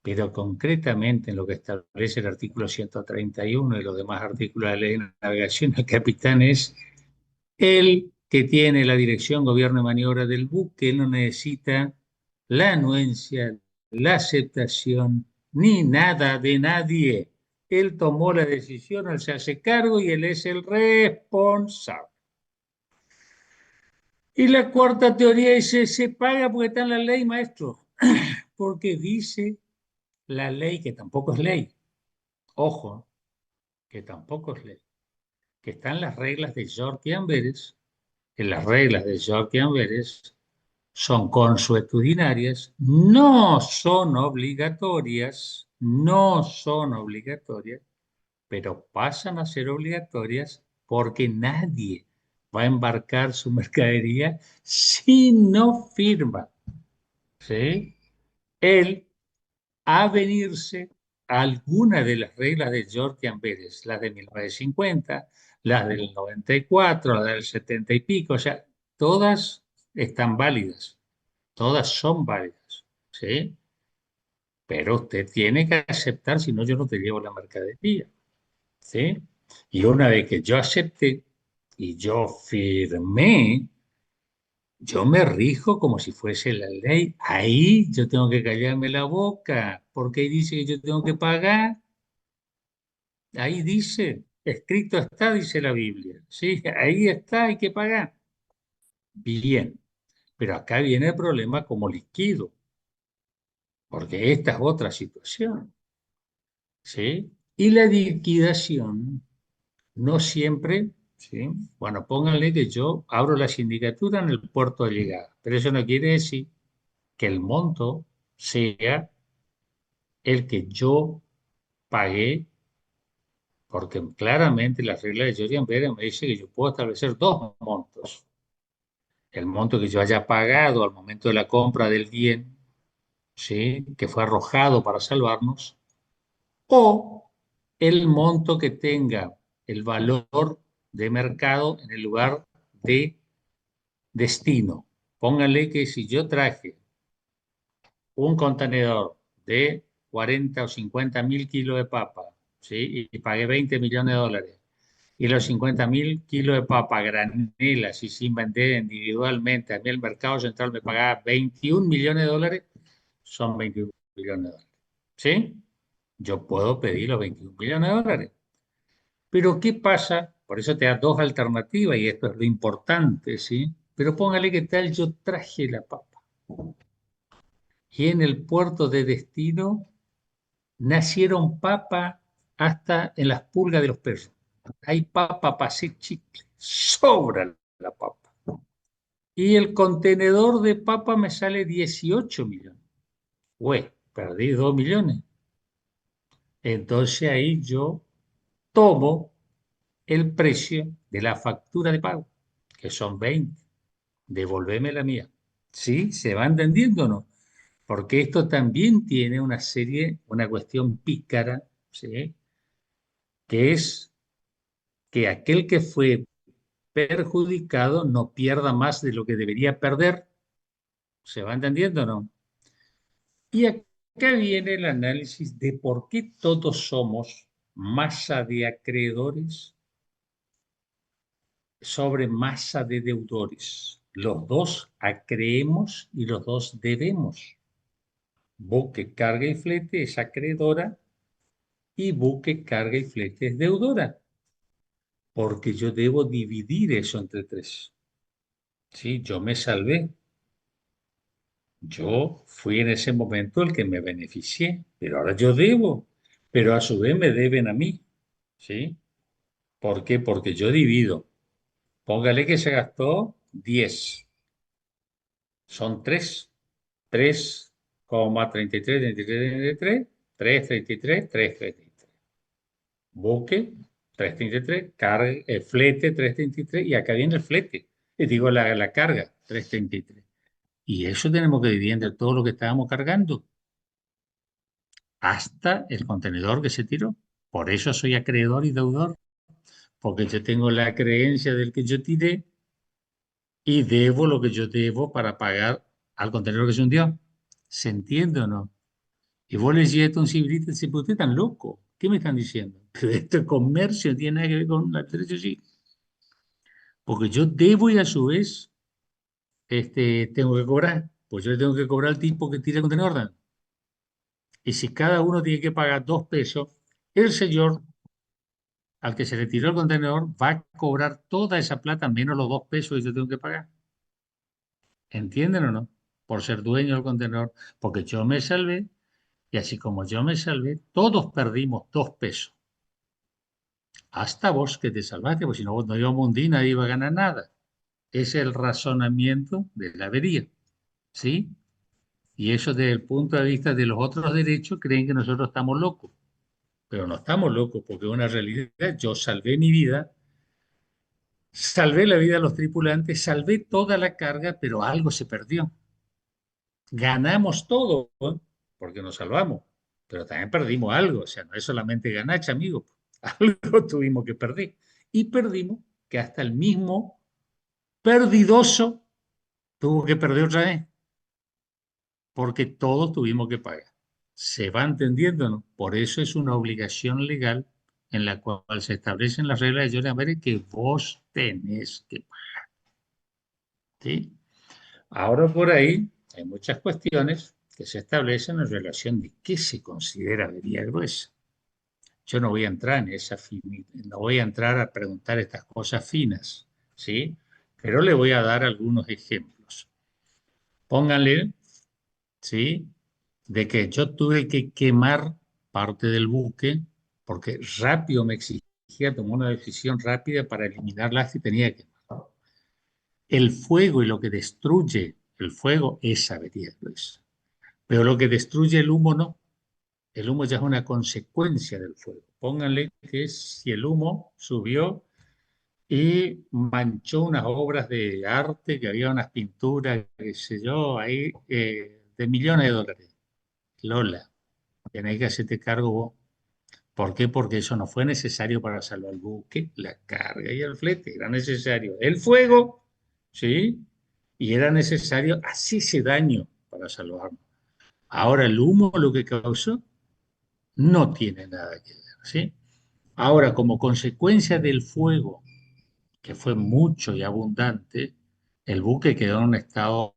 Pero concretamente en lo que establece el artículo 131 y los demás artículos de la ley de navegación, el capitán es el que tiene la dirección, gobierno y maniobra del buque. Él no necesita la anuencia, la aceptación, ni nada de nadie. Él tomó la decisión, él se hace cargo y él es el responsable. Y la cuarta teoría dice, se paga porque está en la ley, maestro, porque dice la ley, que tampoco es ley, ojo, que tampoco es ley, que están las reglas de York y Amberes, que las reglas de York y Amberes son consuetudinarias, no son obligatorias, no son obligatorias, pero pasan a ser obligatorias porque nadie va a embarcar su mercadería si no firma, ¿sí? El avenirse a alguna de las reglas de George Amberes, las de 1950, las del 94, las del 70 y pico, o sea, todas están válidas, todas son válidas, ¿sí? Pero usted tiene que aceptar, si no yo no te llevo la mercadería, ¿sí? Y una vez que yo acepté y yo firmé, yo me rijo como si fuese la ley. Ahí yo tengo que callarme la boca, porque ahí dice que yo tengo que pagar. Ahí dice, escrito está, dice la Biblia. Sí, ahí está, hay que pagar. Bien, pero acá viene el problema como liquido, porque esta es otra situación. ¿Sí? Y la liquidación no siempre, ¿sí? Bueno, pónganle que yo abro la sindicatura en el puerto de llegada, pero eso no quiere decir que el monto sea el que yo pagué, porque claramente la regla de Georgian Beren me dice que yo puedo establecer dos montos. El monto que yo haya pagado al momento de la compra del bien, ¿sí? Que fue arrojado para salvarnos, o el monto que tenga el valor de mercado en el lugar de destino. Póngale que si yo traje un contenedor de 40 o 50 mil kilos de papa, ¿sí? Y pagué 20 millones de dólares. Y los 50 mil kilos de papa granelas y sin vender individualmente, a mí el mercado central me pagaba 21 millones de dólares, son 21 millones de dólares. ¿Sí? Yo puedo pedir los 21 millones de dólares. Pero ¿qué pasa? Por eso te da dos alternativas y esto es lo importante, ¿sí? Pero póngale que tal, yo traje la papa. Y en el puerto de destino nacieron papa hasta en las pulgas de los perros. Hay papa para hacer chicle, sobra la papa. Y el contenedor de papa me sale 18 millones. Güey, perdí 2 millones. Entonces ahí yo tomo el precio de la factura de pago, que son 20. Devolveme la mía. ¿Sí? ¿Se va entendiendo o no? Porque esto también tiene una serie, una cuestión pícara, ¿sí? Que es que aquel que fue perjudicado no pierda más de lo que debería perder. ¿Se va entendiendo o no? Y acá viene el análisis de por qué todos somos masa de acreedores sobre masa de deudores. Los dos acreemos y los dos debemos. Buque, carga y flete es acreedora y buque, carga y flete es deudora, porque yo debo dividir eso entre tres. Sí, yo me salvé. Yo fui en ese momento el que me beneficié, pero ahora yo debo, pero a su vez me deben a mí. ¿Sí? ¿Por qué? Porque yo divido. Póngale que se gastó 10. Son 3. 3,33, 33, 33, 333, 333. Buque, 333, carga, flete, 333, y acá viene el flete. Digo, la carga, 333. Y eso tenemos que dividir entre todo lo que estábamos cargando, hasta el contenedor que se tiró. Por eso soy acreedor y deudor, porque yo tengo la creencia del que yo tiré y debo lo que yo debo para pagar al contenedor que se hundió. ¿Se entiende o no? Y vos le decís esto a un civilista y dice, pues usted es tan loco. ¿Qué me están diciendo? Pero esto es comercio, no tiene nada que ver con la derecho, sí. Porque yo debo y a su vez tengo que cobrar. Pues yo le tengo que cobrar al tipo que tira el contenedor. Y si cada uno tiene que pagar 2 pesos, el señor al que se le tiró el contenedor va a cobrar toda esa plata menos los 2 pesos que yo tengo que pagar. ¿Entienden o no? Por ser dueño del contenedor. Porque yo me salvé y así como yo me salvé, todos perdimos 2 pesos. Hasta vos que te salvaste, porque si no, vos no íbamos a hundir, nadie iba a ganar nada. Es el razonamiento de la avería, ¿sí? Y eso desde el punto de vista de los otros derechos creen que nosotros estamos locos, pero no estamos locos porque es una realidad. Yo salvé mi vida, salvé la vida de los tripulantes, salvé toda la carga, pero algo se perdió. Ganamos todo, ¿eh? Porque nos salvamos, pero también perdimos algo. O sea, no es solamente ganache, amigo. Algo tuvimos que perder. Y perdimos que hasta el mismo perdidoso tuvo que perder otra vez, porque todos tuvimos que pagar. ¿Se va entendiendo, no? Por eso es una obligación legal en la cual se establecen las reglas de Jordan Amber que vos tenés que pagar. ¿Sí? Ahora por ahí hay muchas cuestiones que se establecen en relación de qué se considera avería gruesa. Yo no voy a entrar en esa no voy a entrar a preguntar estas cosas finas, ¿sí? Pero le voy a dar algunos ejemplos. Pónganle, ¿sí? De que yo tuve que quemar parte del buque porque rápido me exigía tomar una decisión rápida para eliminarlas y tenía que quemar. El fuego y lo que destruye el fuego es avería gruesa. Pero lo que destruye el humo no. El humo ya es una consecuencia del fuego. Pónganle que si el humo subió y manchó unas obras de arte, que había unas pinturas, qué sé yo, ahí, de millones de dólares. Lola, tenés que hacerte cargo vos. ¿Por qué? Porque eso no fue necesario para salvar el buque, la carga y el flete. Era necesario el fuego, ¿sí? Y era necesario así ese daño para salvarnos. Ahora el humo lo que causó no tiene nada que ver, ¿sí? Ahora, como consecuencia del fuego, que fue mucho y abundante, el buque quedó en un estado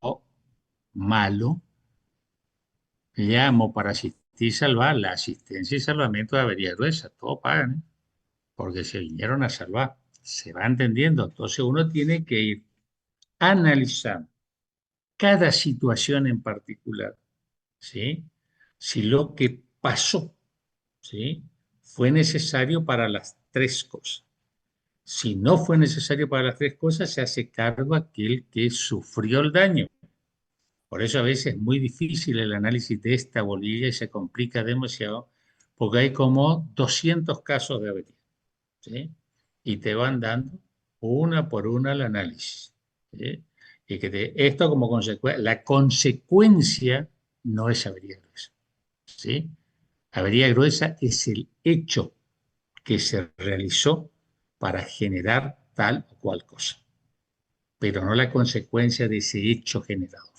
malo. Llamo para asistir y salvar, la asistencia y salvamento de avería gruesa, todo pagan, ¿eh? Porque se vinieron a salvar. Se va entendiendo. Entonces uno tiene que ir analizando cada situación en particular, ¿sí? Si lo que pasó, ¿sí? Fue necesario para las 3 cosas. Si no fue necesario para las 3 cosas, se hace cargo aquel que sufrió el daño. Por eso a veces es muy difícil el análisis de esta bolilla y se complica demasiado porque hay como 200 casos de avería, ¿sí? Y te van dando una por una el análisis, ¿sí? Y que esto como consecuencia, la consecuencia no es avería gruesa, ¿sí? Avería gruesa es el hecho que se realizó para generar tal o cual cosa, pero no la consecuencia de ese hecho generado.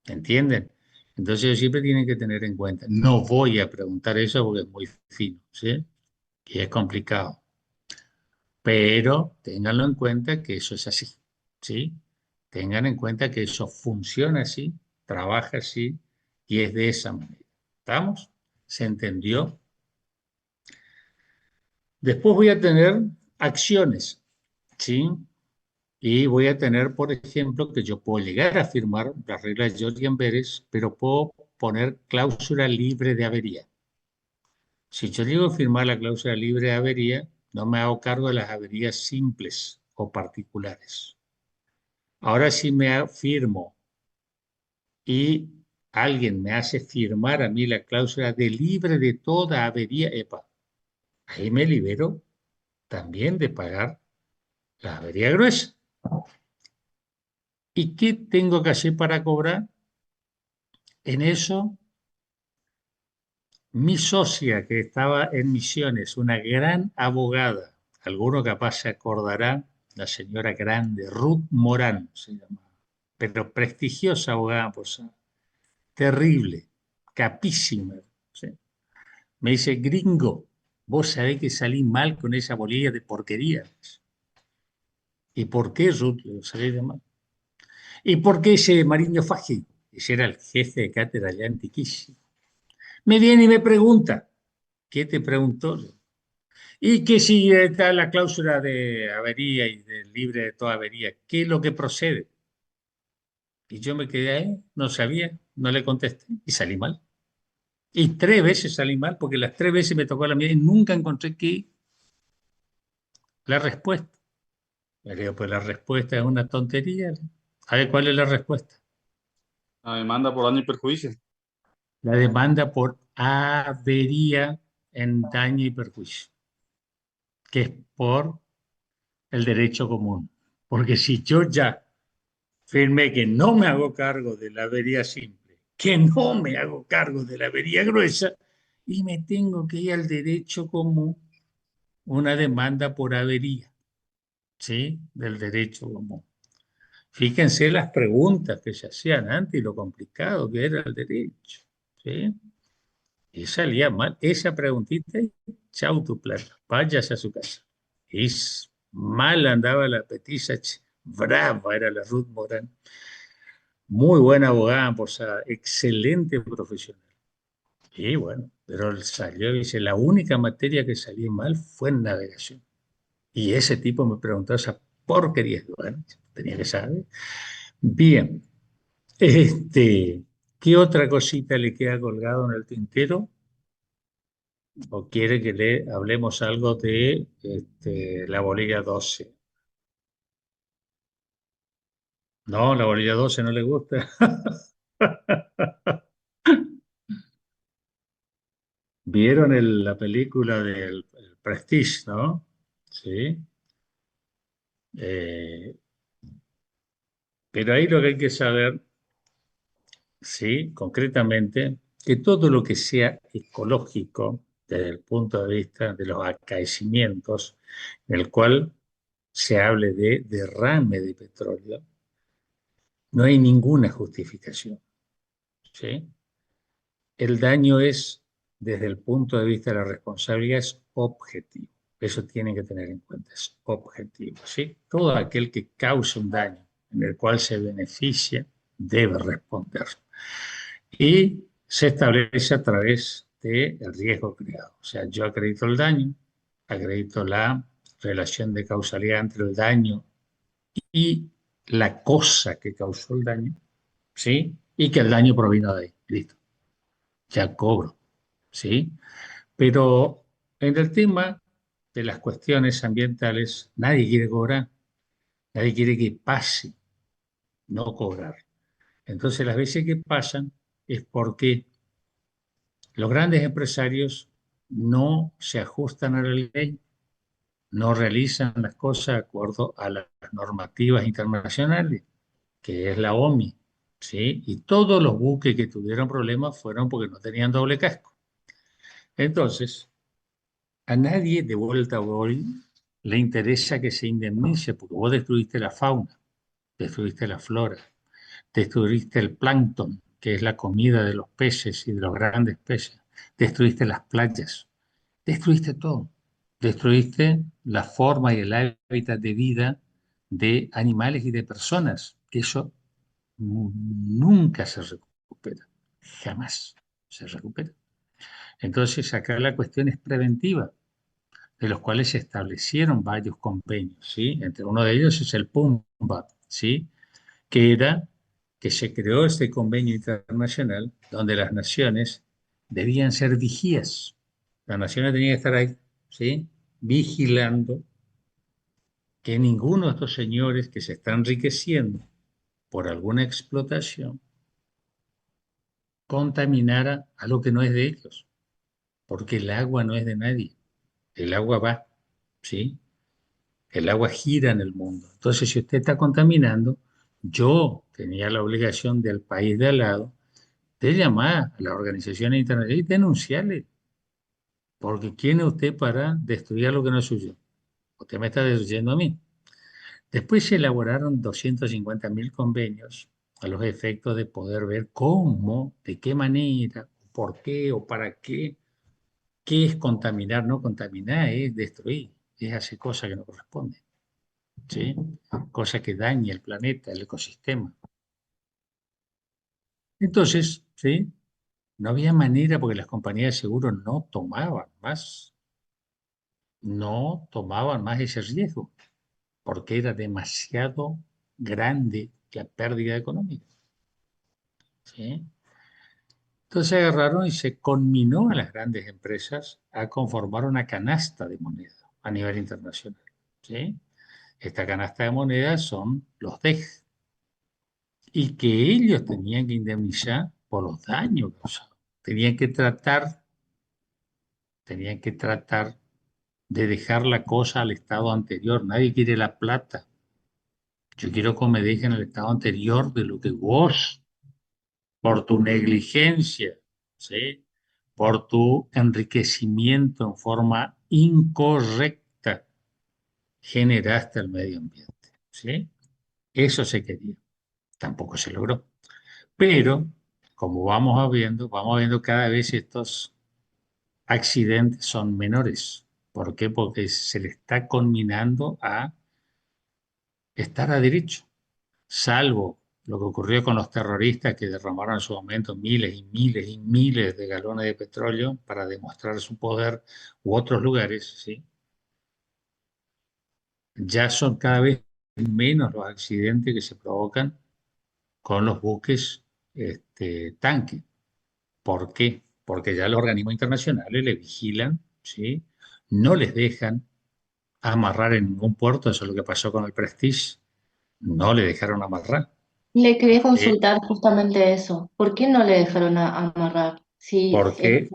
¿Entienden? Entonces ellos siempre tienen que tener en cuenta. No voy a preguntar eso porque es muy fino, ¿sí? Y es complicado. Pero ténganlo en cuenta que eso es así, ¿sí? Tengan en cuenta que eso funciona así, trabaja así y es de esa manera. ¿Estamos? ¿Se entendió? Después voy a tener acciones, ¿sí? Y voy a tener, por ejemplo, que yo puedo llegar a firmar las reglas de Georgian Beres, pero puedo poner cláusula libre de avería. Si yo llego a firmar la cláusula libre de avería, no me hago cargo de las averías simples o particulares. Ahora si me firmo y alguien me hace firmar a mí la cláusula de libre de toda avería, epa, ahí me libero también de pagar la avería gruesa. ¿Y qué tengo que hacer para cobrar? En eso, mi socia que estaba en Misiones, una gran abogada, alguno capaz se acordará, la señora grande, Ruth Morán se llama, pero prestigiosa abogada, pues, terrible, capísima. ¿Sí? Me dice, gringo, vos sabés que salí mal con esa bolilla de porquería. ¿Y por qué, Ruth? Le digo, salí de mal. ¿Y por qué ese Mariño Fagi? Ese era el jefe de cátedra allá antiquísimo. Me viene y me pregunta, ¿qué te preguntó? Y que si está la cláusula de avería y de libre de toda avería, ¿qué es lo que procede? Y yo me quedé ahí, no sabía, no le contesté y salí mal. Y 3 veces salí mal porque las 3 veces me tocó la mía y nunca encontré la respuesta. Le digo, pues la respuesta es una tontería. A ver, ¿cuál es la respuesta? La demanda por daño y perjuicio. La demanda por avería en daño y perjuicio, que es por el derecho común. Porque si yo ya firmé que no me hago cargo de la avería simple, que no me hago cargo de la avería gruesa, y me tengo que ir al derecho común, una demanda por avería, ¿sí? Del derecho común. Fíjense las preguntas que se hacían antes y lo complicado que era el derecho, ¿sí? Y salía mal. Esa preguntita, chau tu plata, váyase a su casa. Y mal andaba la petiza, brava era la Ruth Morán. Muy buena abogada, pues, excelente profesional. Y bueno, pero salió, dice, la única materia que salí mal fue en navegación. Y ese tipo me preguntó esa porquería. Bueno, tenía que saber. Bien, este, ¿qué otra cosita le queda colgado en el tintero? ¿O quiere que le hablemos algo de la bolilla 12? No, la bolilla 12 no le gusta. ¿Vieron la película del el Prestige, no? Sí. Eh, pero ahí lo que hay que saber, sí, concretamente, que todo lo que sea ecológico, desde el punto de vista de los acaecimientos, en el cual se hable de derrame de petróleo, no hay ninguna justificación, ¿sí? El daño es, desde el punto de vista de la responsabilidad, es objetivo. Eso tienen que tener en cuenta, es objetivo, ¿sí? Todo aquel que cause un daño en el cual se beneficia debe responder. Y se establece a través del riesgo creado. O sea, yo acredito el daño, acredito la relación de causalidad entre el daño y la cosa que causó el daño, ¿sí? Y que el daño provino de ahí. Listo. Ya cobro, ¿sí? Pero en el tema de las cuestiones ambientales, nadie quiere cobrar, nadie quiere que pase no cobrar. Entonces, las veces que pasan es porque los grandes empresarios no se ajustan a la ley, no realizan las cosas de acuerdo a las normativas internacionales, que es la OMI, ¿sí? Y todos los buques que tuvieron problemas fueron porque no tenían doble casco. Entonces, a nadie de vuelta hoy le interesa que se indemnice porque vos destruiste la fauna, destruiste la flora, destruiste el plancton, que es la comida de los peces y de los grandes peces, destruiste las playas, destruiste todo, destruiste la forma y el hábitat de vida de animales y de personas, que eso nunca se recupera, jamás se recupera. Entonces acá la cuestión es preventiva, de los cuales se establecieron varios convenios, ¿sí? Entre uno de ellos es el PUMBA, ¿sí? Que era que se creó este convenio internacional donde las naciones debían ser vigías. Las naciones tenían que estar ahí, ¿sí? Vigilando que ninguno de estos señores que se están enriqueciendo por alguna explotación contaminara algo que no es de ellos, porque el agua no es de nadie, el agua va, ¿sí? El agua gira en el mundo. Entonces, si usted está contaminando, yo tenía la obligación del país de al lado de llamar a las organizaciones internacionales y denunciarle, porque ¿quién es usted para destruir lo que no es suyo? Usted me está destruyendo a mí. Después se elaboraron 250.000 convenios a los efectos de poder ver cómo, de qué manera, por qué o para qué es contaminar. No contaminar es destruir, es hacer cosas que no corresponden, ¿sí? Cosas que dañan el planeta, el ecosistema. Entonces, ¿sí? No había manera porque las compañías de seguros no tomaban más ese riesgo, porque era demasiado grande la pérdida económica, ¿sí? Entonces agarraron y se conminó a las grandes empresas a conformar una canasta de moneda a nivel internacional, ¿sí? Esta canasta de monedas son los DEG y que ellos tenían que indemnizar por los daños causados. Tenían que tratar de dejar la cosa al estado anterior. Nadie quiere la plata. Yo quiero que me dejen el estado anterior de lo que vos, por tu negligencia, ¿sí? Por tu enriquecimiento en forma incorrecta, generaste al medio ambiente, ¿sí? Eso se quería. Tampoco se logró. Pero, como vamos viendo cada vez estos accidentes son menores. ¿Por qué? Porque se le está conminando a estar a derecho, salvo lo que ocurrió con los terroristas que derramaron en su momento miles y miles y miles de galones de petróleo para demostrar su poder, u otros lugares, ¿sí? Ya son cada vez menos los accidentes que se provocan con los buques tanque. ¿Por qué? Porque ya los organismos internacionales le vigilan, ¿sí? No les dejan amarrar en ningún puerto, eso es lo que pasó con el Prestige, no le dejaron amarrar. Le quería ¿Sí? consultar justamente eso. ¿Por qué no le dejaron amarrar? Sí, ¿Por qué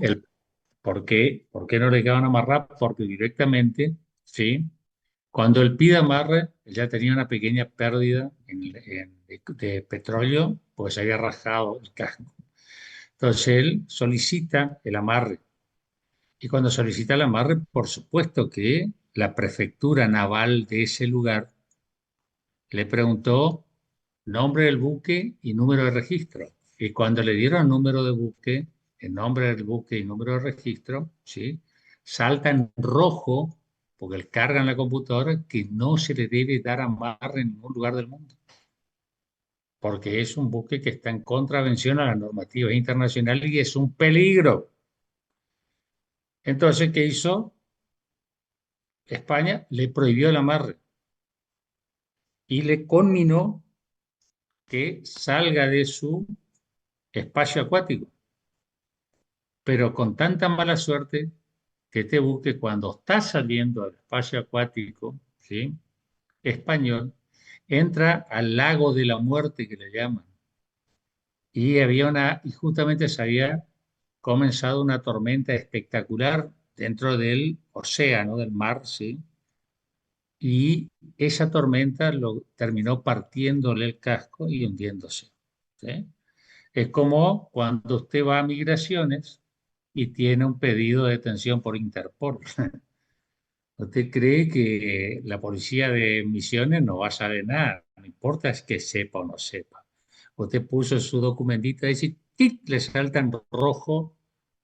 no le dejaron amarrar? Porque directamente, ¿sí? Cuando él pide amarre, él ya tenía una pequeña pérdida de petróleo, pues había rajado el casco. Entonces él solicita el amarre. Y cuando solicita el amarre, por supuesto que la prefectura naval de ese lugar le preguntó nombre del buque y número de registro. Y cuando le dieron número de buque, el nombre del buque y número de registro, ¿sí? Salta en rojo, porque él carga en la computadora que no se le debe dar amarre en ningún lugar del mundo, porque es un buque que está en contravención a las normativas internacionales y es un peligro. Entonces, ¿qué hizo España? Le prohibió el amarre y le conminó que salga de su espacio acuático, pero con tanta mala suerte que este buque cuando está saliendo del espacio acuático, ¿sí? Español, entra al lago de la muerte que le llaman. Y justamente se había comenzado una tormenta espectacular dentro del océano, del mar, ¿sí? Y esa tormenta lo terminó partiéndole el casco y hundiéndose, ¿sí? Es como cuando usted va a migraciones y tiene un pedido de detención por Interpol. ¿Usted cree que la policía de Misiones no va a saber nada? No importa es que sepa o no sepa. Usted puso su documentito y dice, ¡tic! Le salta en rojo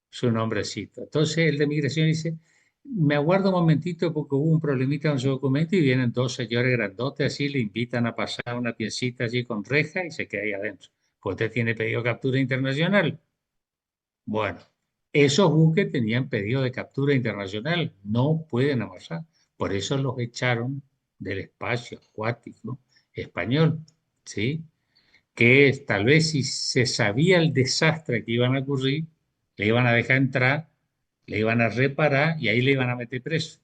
su nombrecito. Entonces el de migración dice, me aguardo un momentito porque hubo un problemita con su documento y vienen dos señores grandotes así, le invitan a pasar una piecita allí con reja y se queda ahí adentro. Pues usted tiene pedido de captura internacional. Bueno, esos buques tenían pedido de captura internacional, no pueden avanzar. Por eso los echaron del espacio acuático español, ¿sí? Que tal vez si se sabía el desastre que iban a ocurrir, le iban a dejar entrar, le iban a reparar y ahí le iban a meter preso.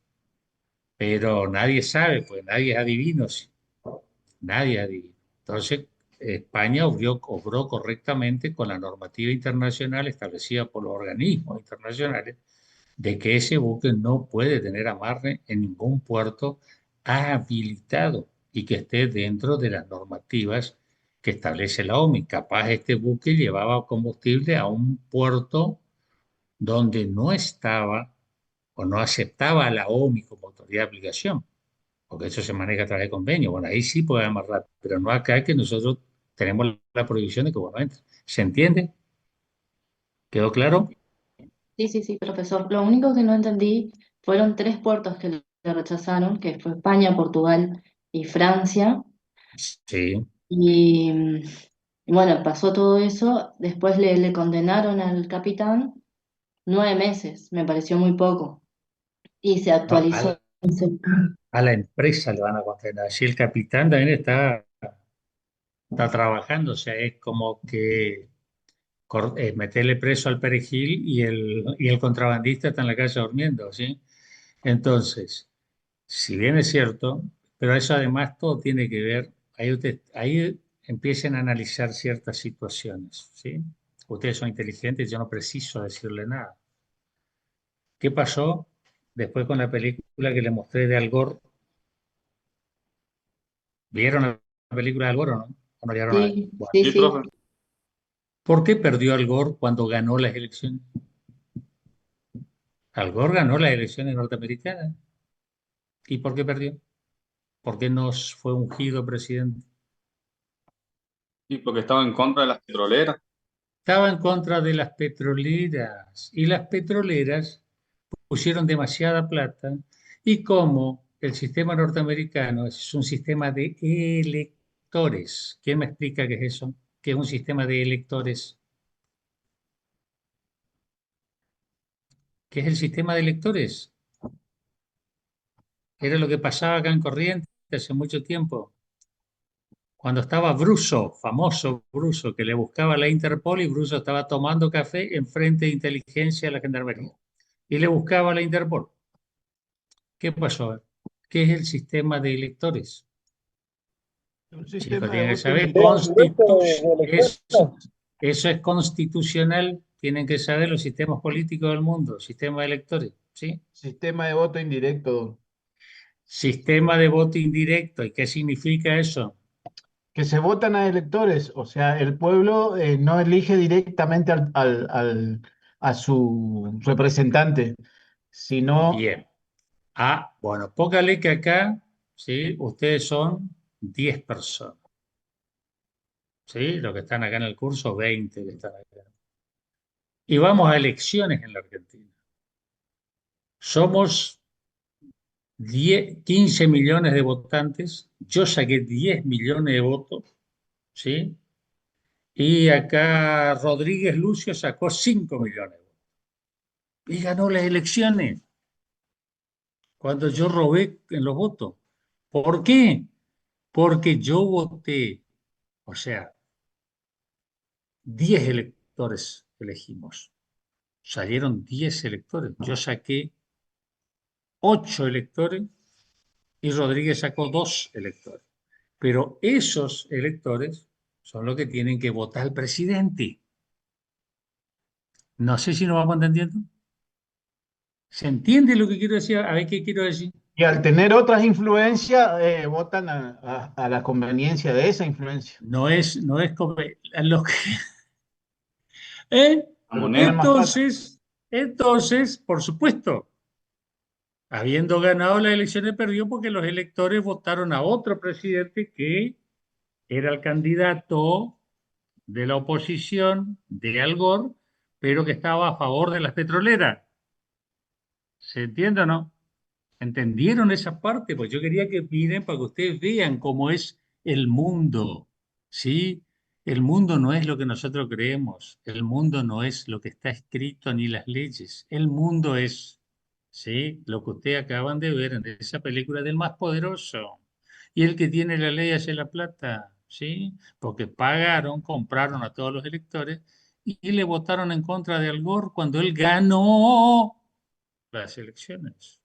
pero nadie sabe, pues nadie es adivino, sí, nadie es adivino. Entonces, España obró correctamente con la normativa internacional establecida por los organismos internacionales de que ese buque no puede tener amarre en ningún puerto habilitado y que esté dentro de las normativas que establece la OMI. Capaz este buque llevaba combustible a un puerto donde no estaba o no aceptaba a la OMI como autoridad de aplicación, porque eso se maneja a través de convenio. Bueno, ahí sí puede amarrar, pero no acá que nosotros tenemos la prohibición de que bueno entre. ¿Se entiende? ¿Quedó claro? Sí, sí, sí, profesor. Lo único que no entendí fueron tres puertos que le rechazaron, que fue España, Portugal y Francia. Sí. Y, y bueno, pasó todo eso. Después le condenaron al capitán 9 meses, me pareció muy poco. Y se No, actualizó. a la empresa le van a condenar. Si el capitán también está trabajando, o sea, es como que meterle preso al perejil y el contrabandista está en la calle durmiendo, ¿sí? Entonces, si bien es cierto, pero eso además todo tiene que ver, ahí empiecen a analizar ciertas situaciones, ¿sí? Ustedes son inteligentes, yo no preciso decirle nada. ¿Qué pasó después con la película que le mostré de Al Gore? ¿Vieron la película de Al Gore o no? ¿O no llegaron a ver? Sí, Bueno, sí, Sí, sí. profe. ¿por qué perdió Al Gore cuando ganó las elecciones? Al Gore ganó las elecciones norteamericanas. ¿Y por qué perdió? ¿Por qué no fue ungido presidente? Sí, porque estaba en contra de las petroleras. Estaba en contra de las petroleras y las petroleras pusieron demasiada plata y como el sistema norteamericano es un sistema de electores, ¿quién me explica qué es eso? ¿Qué es un sistema de electores? ¿Qué es el sistema de electores? Era lo que pasaba acá en Corrientes hace mucho tiempo, cuando estaba Bruso, famoso Bruso, que le buscaba la Interpol y Bruso estaba tomando café en frente de inteligencia de la gendarmería y le buscaba la Interpol. ¿Qué pasó? ¿Qué es el sistema de electores? Un Chicos, sistema de tienen que voto saber, indirecto de elecciones. eso es constitucional, tienen que saber los sistemas políticos del mundo, sistema de electores, ¿sí? Sistema de voto indirecto. Sistema de voto indirecto, ¿y qué significa eso? Que se votan a electores, o sea, el pueblo no elige directamente a su representante, sino Bien. Ah, bueno, póngale que acá, ¿sí? Ustedes son 10 personas, ¿sí? Los que están acá en el curso, 20 que están acá. Y vamos a elecciones en la Argentina. Somos 15 millones de votantes, yo saqué 10 millones de votos, ¿sí? Y acá Rodríguez Lucio sacó 5 millones de votos. Y ganó las elecciones cuando yo robé en los votos. ¿Por qué? Porque yo voté, o sea, 10 electores elegimos. Salieron 10 electores. Yo saqué 8 electores y Rodríguez sacó 2 electores. Pero esos electores son los que tienen que votar al presidente. No sé si nos vamos entendiendo. ¿Se entiende lo que quiero decir? A ver qué quiero decir. y al tener otras influencias, votan a la conveniencia de esa influencia. No es como lo que, ¿eh? La Pero tienen moneda. más plata. Entonces, por supuesto, habiendo ganado las elecciones, perdió porque los electores votaron a otro presidente que era el candidato de la oposición de Al Gore, pero que estaba a favor de las petroleras. ¿Se entiende o no? ¿Entendieron esa parte? Pues yo quería que miren para que ustedes vean cómo es el mundo, ¿sí? El mundo no es lo que nosotros creemos, el mundo no es lo que está escrito ni las leyes, el mundo es, ¿sí? Lo que ustedes acaban de ver en esa película del más poderoso. Y el que tiene la ley hace la plata, ¿sí? Porque pagaron, compraron a todos los electores y le votaron en contra de Al Gore cuando él ganó las elecciones.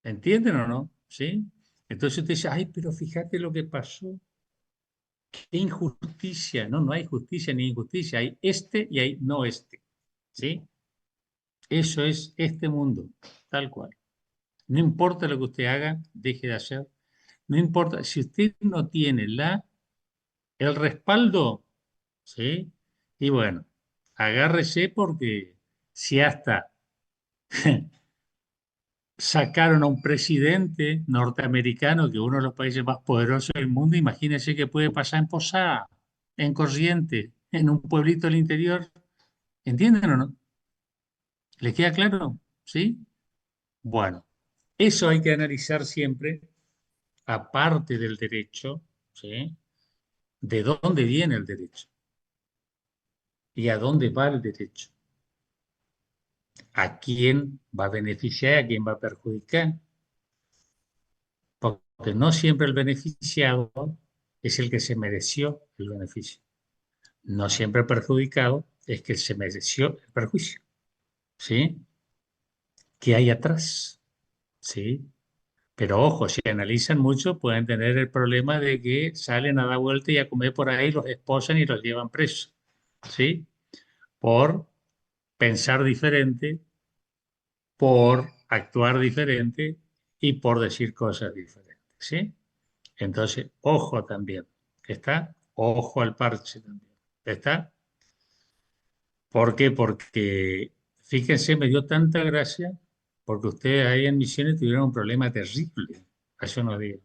¿Entienden o no? ¿Sí? Entonces usted dice, ay, pero fíjate lo que pasó. Qué injusticia. No, no hay justicia ni injusticia. Hay este y hay no este. ¿Sí? Eso es este mundo, tal cual. No importa lo que usted haga, deje de hacer. No importa, si usted no tiene el respaldo, ¿sí? Y bueno, agárrese porque si hasta sacaron a un presidente norteamericano, que es uno de los países más poderosos del mundo, imagínese qué puede pasar en Posada, en Corrientes, en un pueblito del interior. ¿Entienden o no? ¿Les queda claro? ¿Sí? Bueno, eso hay que analizar siempre, aparte del derecho, ¿sí? ¿De dónde viene el derecho? ¿Y a dónde va el derecho? ¿A quién va a beneficiar y a quién va a perjudicar? Porque no siempre el beneficiado es el que se mereció el beneficio. No siempre el perjudicado es que se mereció el perjuicio. ¿Sí? ¿Qué hay atrás? ¿Sí? Pero ojo, si analizan mucho, pueden tener el problema de que salen a dar vuelta y a comer por ahí, los esposan y los llevan presos. ¿Sí? Por pensar diferente, por actuar diferente y por decir cosas diferentes. ¿Sí? Entonces, ojo también. ¿Está? Ojo al parche también. ¿Está? ¿Por qué? Porque, fíjense, me dio tanta gracia porque ustedes ahí en Misiones tuvieron un problema terrible hace unos días,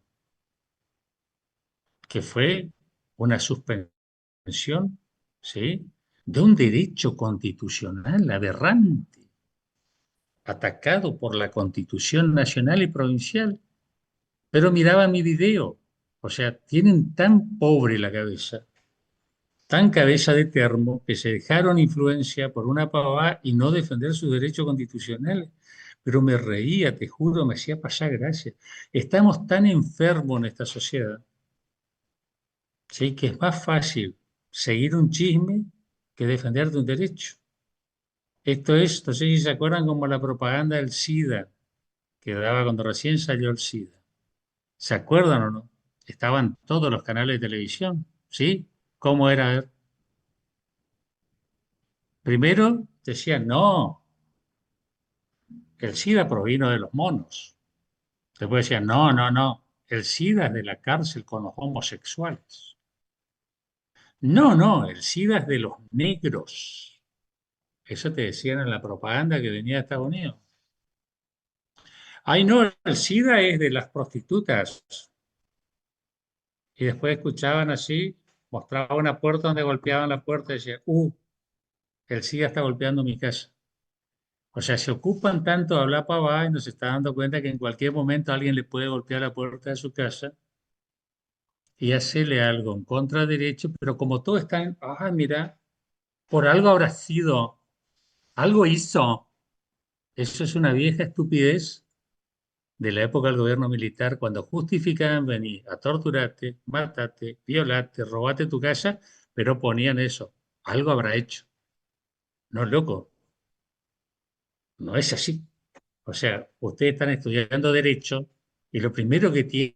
que fue una suspensión, ¿sí? De un derecho constitucional aberrante, atacado por la Constitución nacional y provincial. Pero miraba mi video, o sea, tienen tan pobre la cabeza, tan cabeza de termo, que se dejaron influencia por una pavada y no defender sus derechos constitucionales. Pero me reía, te juro, me hacía pasar gracia. Estamos tan enfermos en esta sociedad, ¿sí? Que es más fácil seguir un chisme que defenderte un derecho. Esto es, no sé si se acuerdan como la propaganda del SIDA, que daba cuando recién salió el SIDA. ¿Se acuerdan o no? Estaban todos los canales de televisión, ¿sí? ¿Cómo era? A ver. Primero decían, no, el SIDA provino de los monos. Después decían, no, no, no, el SIDA es de la cárcel con los homosexuales. No, no, el SIDA es de los negros. Eso te decían en la propaganda que venía de Estados Unidos. Ay, no, el SIDA es de las prostitutas. Y después escuchaban así, mostraba una puerta donde golpeaban la puerta y decían, el SIDA está golpeando mi casa. O sea, se ocupan tanto de hablar para abajo y nos está dando cuenta que en cualquier momento alguien le puede golpear la puerta de su casa y hacerle algo en contra de derecho, pero como todo está en, mira, por algo habrá sido, algo hizo. Eso es una vieja estupidez de la época del gobierno militar, cuando justificaban venir a torturarte, matarte, violarte, robarte tu casa, pero ponían eso, algo habrá hecho. No, loco, no es así. O sea, ustedes están estudiando derecho y lo primero que tienen